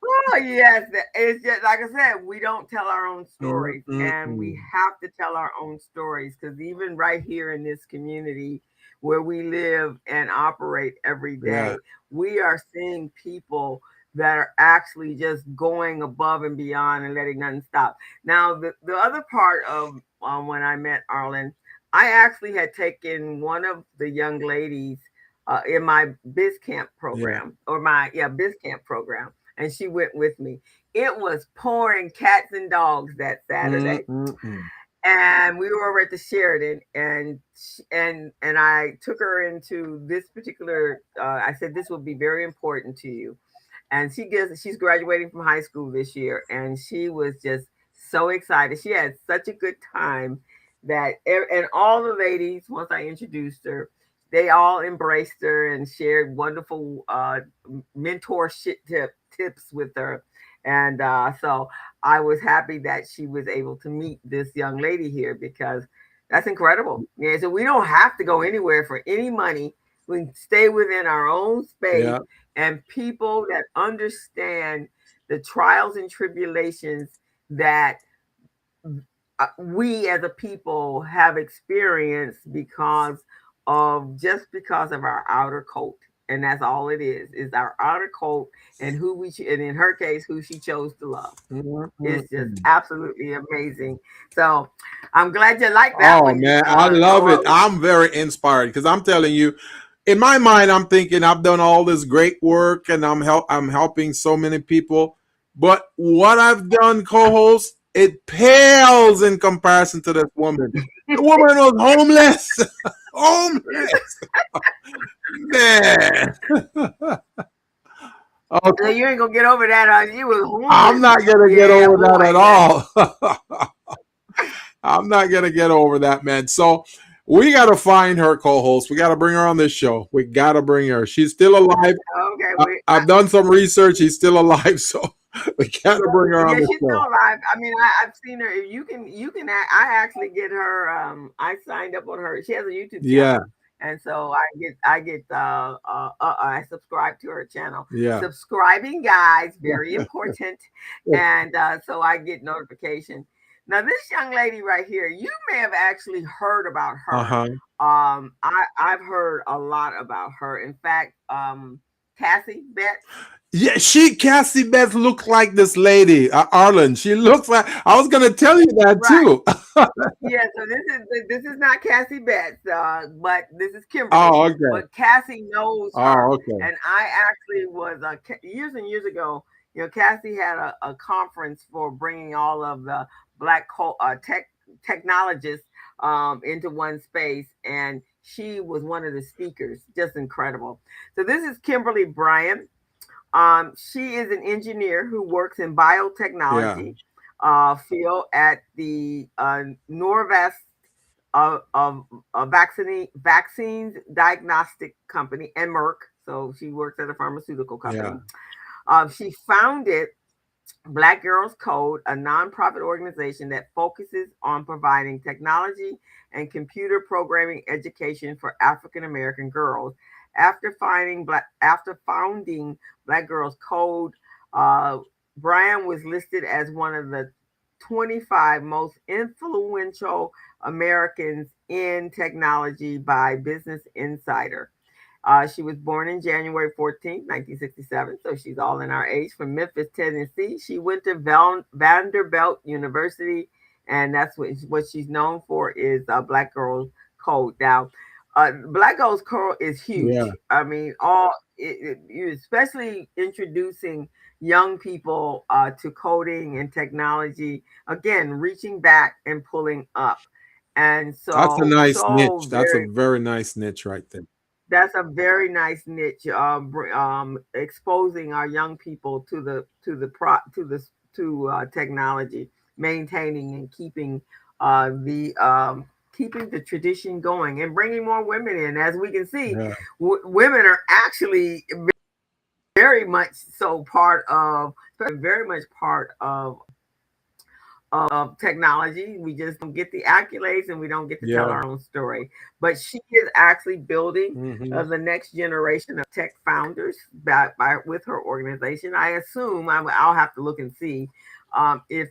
Oh yes, it's just like I said, we don't tell our own Mm, stories, mm, and we mm. have to tell our own stories because even right here in this community where we live and operate every Yeah, day, we are seeing people that are actually just going above and beyond and letting nothing stop. Now, the other part of when I met Arlen, I actually had taken one of the young ladies in my biz camp yeah. program or my biz camp program, and she went with me. It was pouring cats and dogs that Mm, Saturday, mm, mm. and we were over at the Sheridan, and I took her into this particular. I said this will be very important to you, and she's graduating from high school this year, and she was just so excited. She had such a good time and all the ladies, once I introduced her, they all embraced her and shared wonderful mentorship tips with her. And so I was happy that she was able to meet this young lady here because that's incredible. Yeah, so we don't have to go anywhere for any money. We can stay within our own space, Yeah. and people that understand the trials and tribulations that we as a people have experienced because of our outer coat, and that's all it is our outer coat, and and in her case who she chose to love. Mm, mm, It's just mm. absolutely amazing. So I'm glad you like that Oh one. man, I love it. Oh, I'm very inspired because I'm telling you, in my mind, I'm thinking I've done all this great work and I'm helping so many people. But what I've done, co-host, it pales in comparison to this woman. The woman was homeless. Homeless. Man. so Okay. you ain't gonna get over that. You was I'm homeless. not gonna get Yeah, over that boy. at all. I'm not gonna get over that, man. So we gotta find her co-host. We gotta bring her on this show. We gotta bring her. She's still alive. Okay, I've done some research. He's still alive, so we gotta bring her on yeah, the she's still show. alive. I mean, I've seen her. If I actually get her. I signed up on her. She has a YouTube Yeah, channel, and so I subscribe to her channel. yeah. Subscribing, guys, very important, and so I get notification. Now, this young lady right here, you may have actually heard about Uh her. huh. I've heard a lot about her. In fact, Cassie Betts. Yeah, Cassie Beth looks like this lady, Arlen. She looks like. I was gonna tell you that Right. too. Yeah, so this is not Cassie Betts, but this is Kimberly. Oh, okay. But Cassie knows Oh, her, okay. and I actually was years and years ago. Cassie had a conference for bringing all of the technologists into one space, and she was one of the speakers. Just incredible. So this is Kimberly Bryant. She is an engineer who works in Yeah. biotechnology field at the Norvest vaccines diagnostic company and Merck. So she works at a pharmaceutical Yeah. company. She founded Black Girls Code, a nonprofit organization that focuses on providing technology and computer programming education for African American girls. After founding Black Girls Code, uh, Brian was listed as one of the 25 most influential Americans in technology by Business Insider. She was born in January 14th, 1967, so she's all in our age, from Memphis, Tennessee. She went to Vanderbilt University, and that's what she's known for is Black Girls Code. Now, Black Girls Code is Yeah. huge. I mean, especially introducing young people to coding and technology. Again, reaching back and pulling up, and That's a nice niche. so That's a very very nice niche right there. that's a very nice niche, exposing our young people to technology, maintaining and keeping the tradition going, and bringing more women in. As we can see, Yeah. women are actually very much so part of, very much part of technology. We just don't get the accolades and we don't get to tell Yeah. our own story. But she is actually building Hmm. the next generation of tech founders with her organization. I assume I'll have to look and see if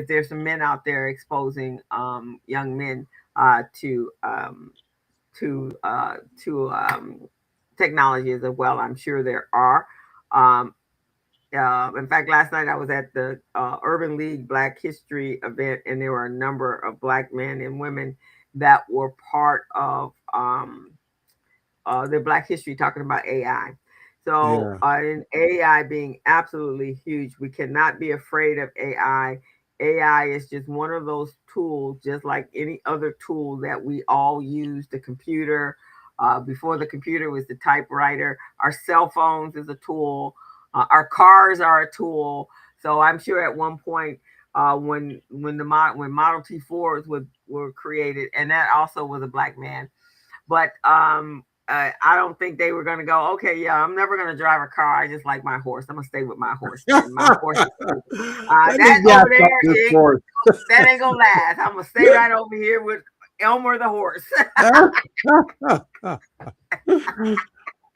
there's some men out there exposing young men uh, to um, to technology as well. I'm sure there are. Um, in fact, last night I was at the Urban League Black History event, and there were a number of Black men and women that were part of the Black History talking about AI. So, Yeah. and AI being absolutely huge, we cannot be afraid of AI. AI is just one of those tools, just like any other tool that we all use. The computer, before the computer was the typewriter. Our cell phones is a tool. Our cars are a tool. So I'm sure at one point, when Model T fours were created, and that also was a black man, but I don't think they were going to go, okay, yeah, I'm never going to drive a car. I just like my horse. I'm going to stay with my horse then. My horse is cool. Let me That gas over there, up this horse. that ain't going to last. I'm going to stay right over here with Elmer the horse.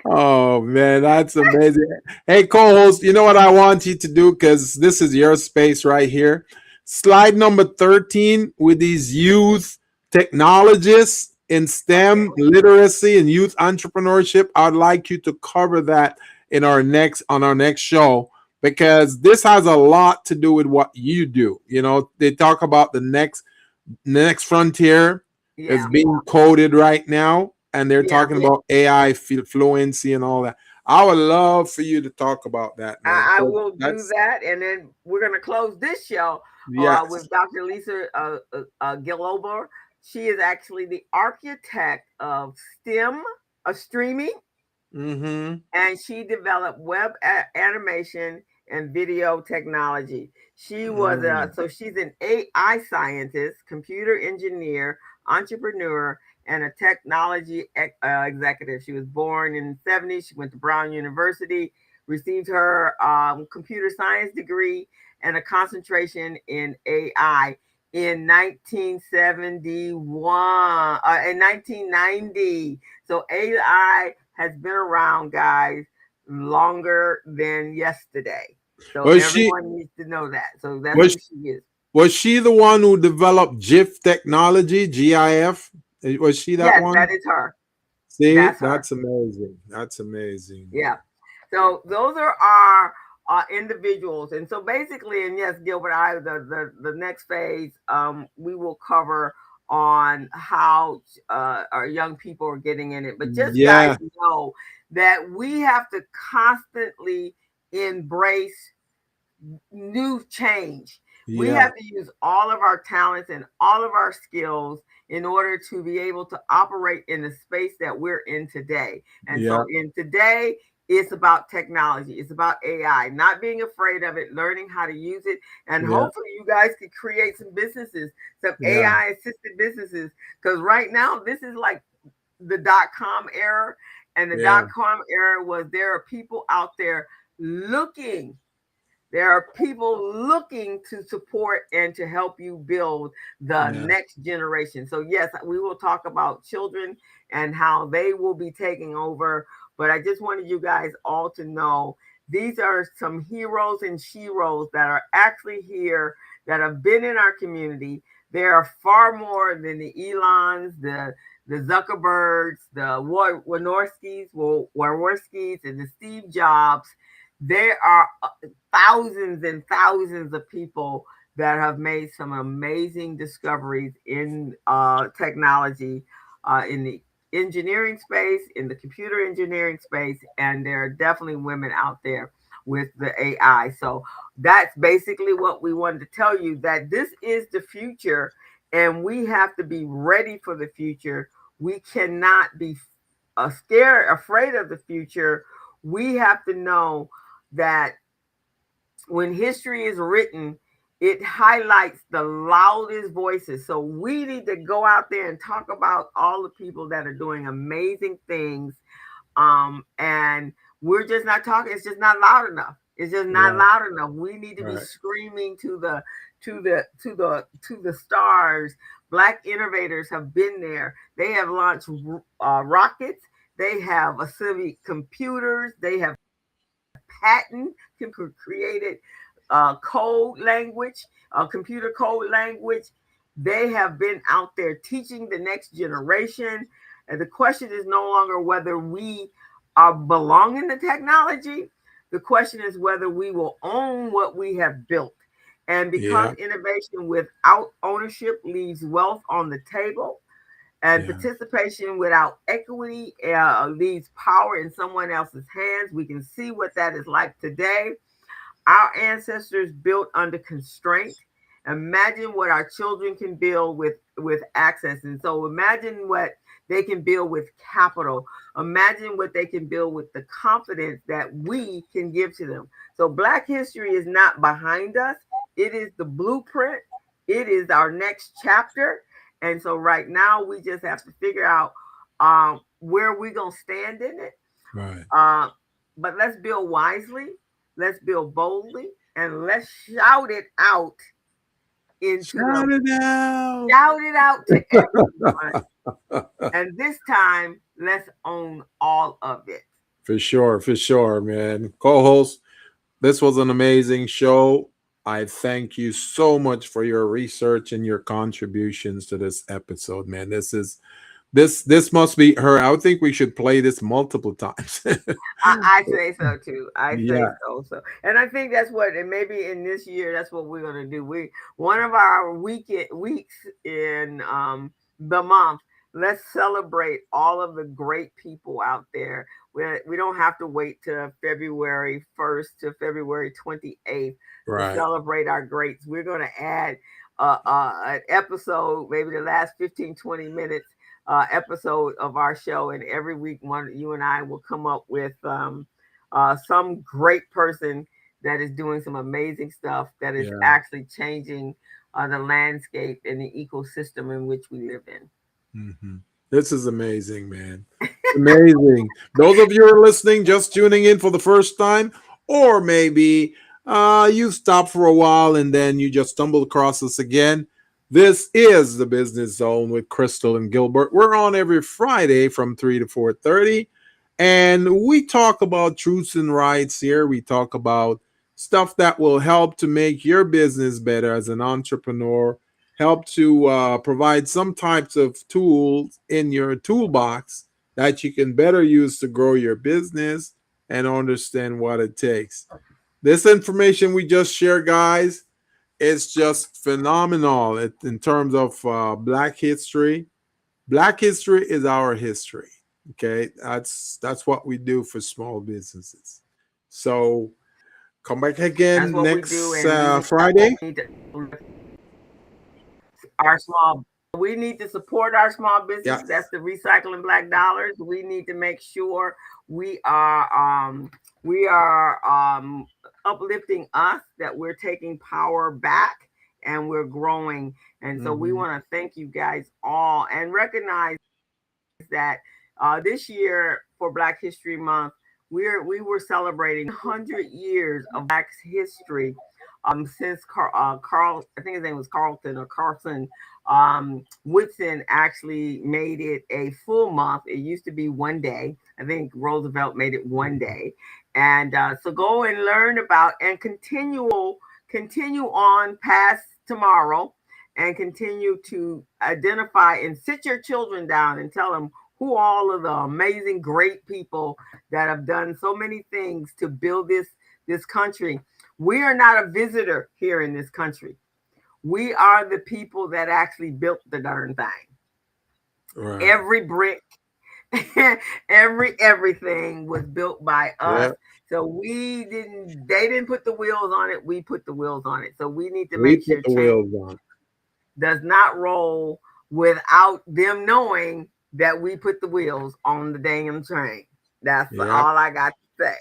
Oh man, that's amazing. Hey, co-host, you know what I want you to do because this is your space right here. Slide number 13 with these youth technologists in STEM Okay. literacy and youth entrepreneurship. I'd like you to cover that in our next on our next show because this has a lot to do with what you do. You know, they talk about the next frontier is Yeah. being coded right now, and they're Yeah. talking about AI fluency and all that. I would love for you to talk about that, man. I 'Cause will do that's that. And then we're going to close this show yes. with Dr. Lisa Gilober. She is actually the architect of STEM, of streaming, Mm-hmm. and she developed animation and video technology. Mm. So she's an AI scientist, computer engineer, entrepreneur, and a technology executive. She was born in the 70s. She went to Brown University, received her computer science degree and a concentration in AI in 1971, in 1990. So AI has been around, guys, longer than yesterday. So Was she everyone needs to know that. So that's was who she is. was she the one who developed GIF technology, GIF? Was she that Yes, one? that is her. See, That's her. that's amazing. That's amazing. Yeah. So those are our individuals, and so basically, and yes, Gilbert, the next phase, we will cover on how our young people are getting in it. But just guys Yeah, know that we have to constantly embrace new change. We yeah, have to use all of our talents and all of our skills in order to be able to operate in the space that we're in today. And yeah, so, in today, it's about technology, it's about AI, not being afraid of it, learning how to use it. And yeah, hopefully, you guys can create some businesses, some yeah, AI assisted businesses. Because right now, this is like the dot com era. And the Yeah. dot-com era was, there are people out there looking, there are people looking to support and to help you build the Yeah. next generation. So, yes, we will talk about children and how they will be taking over. But I just wanted you guys all to know these are some heroes and sheroes that are actually here, that have been in our community. There are far more than the Elons, the Zuckerbergs, the Warnorskis, and the Steve Jobs. There are thousands and thousands of people that have made some amazing discoveries in technology, in the engineering space, in the computer engineering space, and there are definitely women out there with the AI. So that's basically what we wanted to tell you, that this is the future, and we have to be ready for the future. We cannot be scared, afraid of the future. We have to know that when history is written, it highlights the loudest voices. So we need to go out there and talk about all the people that are doing amazing things. And we're just not talking. It's just not loud enough. It's just not Right. loud enough. We need to be Right. screaming to the stars. Black innovators have been there. They have launched rockets. They have assembled computers. They have patent, created code language, computer code language. They have been out there teaching the next generation. And the question is no longer whether we belong in the technology. The question is whether we will own what we have built. And because Yeah. innovation without ownership leaves wealth on the table, and Yeah. participation without equity leaves power in someone else's hands. We can see what that is like today. Our ancestors built under constraint. Imagine what our children can build with access. And so imagine what they can build with capital. Imagine what they can build with the confidence that we can give to them. So Black history is not behind us. It is the blueprint. It is our next chapter. And so right now we just have to figure out where we're going to stand in it. Right. Uh, but let's build wisely, let's build boldly, and let's shout it out into the Shout it out. shout it out to everyone. And this time, let's own all of it. For sure, man. Co-host, this was an amazing show. I thank you so much for your research and your contributions to this episode, man. This must be her. I would think we should play this multiple times. I say so too. I say Yeah. so. And I think that's what, and maybe in this year, that's what we're gonna do. One of our weeks in the month. Let's celebrate all of the great people out there. We don't have to wait to February 1st to February 28th to Right. celebrate our greats. We're gonna add an episode, maybe the last 15-20 minutes episode of our show, and every week one you and I will come up with some great person that is doing some amazing stuff that is Yeah. actually changing the landscape and the ecosystem in which we live in. Hmm. This is amazing, man. Amazing. Those of you who are listening, just tuning in for the first time, or maybe you stopped for a while and then you just stumbled across us again. This is the Business Zone with Crystal and Gilbert. We're on every Friday from 3 to 4:30, and we talk about truths and rights here. We talk about stuff that will help to make your business better as an entrepreneur, help to provide some types of tools in your toolbox that you can better use to grow your business and understand what it takes. This information we just shared, guys, is just phenomenal in terms of Black history. Black history is our history. Okay, that's what we do for small businesses. So come back That's again what we do, next and we Friday. need to our small we need to support our small Yeah, businesses. That's the recycling black dollars. We need to make sure we are uplifting us, that we're taking power back and we're growing. And so we hmm want to thank you guys all and recognize that This year for Black History Month, we were celebrating 100 years of Black history. Since Carl, I think his name was Carlton or Carlson Woodson actually made it a full month. It used to be one day. I think Roosevelt made it one day. And so go and learn about and continue on past tomorrow and continue to identify and sit your children down and tell them who all of the amazing, great people that have done so many things to build this country. We are not a visitor here in this country. We are the people that actually built the darn thing. Right. Every brick, everything was built by us. Yep. So they didn't put the wheels on it. We put the wheels on it. So we need to make sure change does not roll without them knowing that we put the wheels on the damn train. That's all I got to say.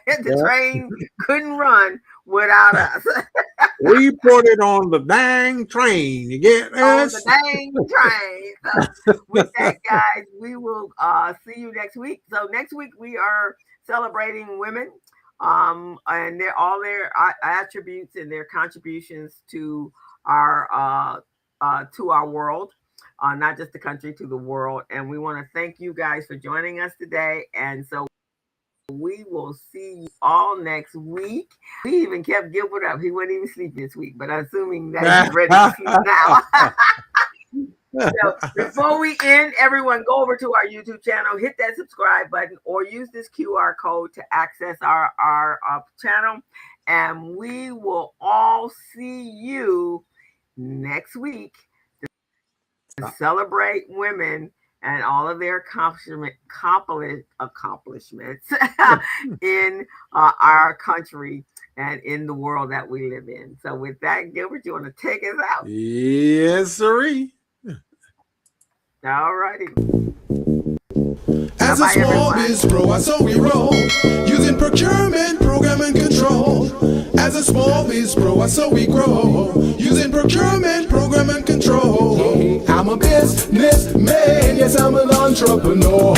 The train couldn't run without us. We put it on the dang train. You get this? On the dang train. So with that, guys, we will see you next week. So next week we are celebrating women, and all their attributes and their contributions to our world. Not just the country, to the world. And we want to thank you guys for joining us today. And so we will see you all next week. We even kept Gilbert up. He wouldn't even sleep this week, but I'm assuming that he's ready to sleep now. So before we end, everyone go over to our YouTube channel, hit that subscribe button, or use this QR code to access our channel. And we will all see you next week to celebrate women and all of their accomplishments in our country and in the world that we live in. So with that, Gilbert, you want to take us out? Yes, sirree. All righty. As a small biz pro, that's how we roll. Using procurement, program, and control. As a small biz pro, that's how we grow. Using procurement, program, and control. I'm a businessman, yes, I'm an entrepreneur.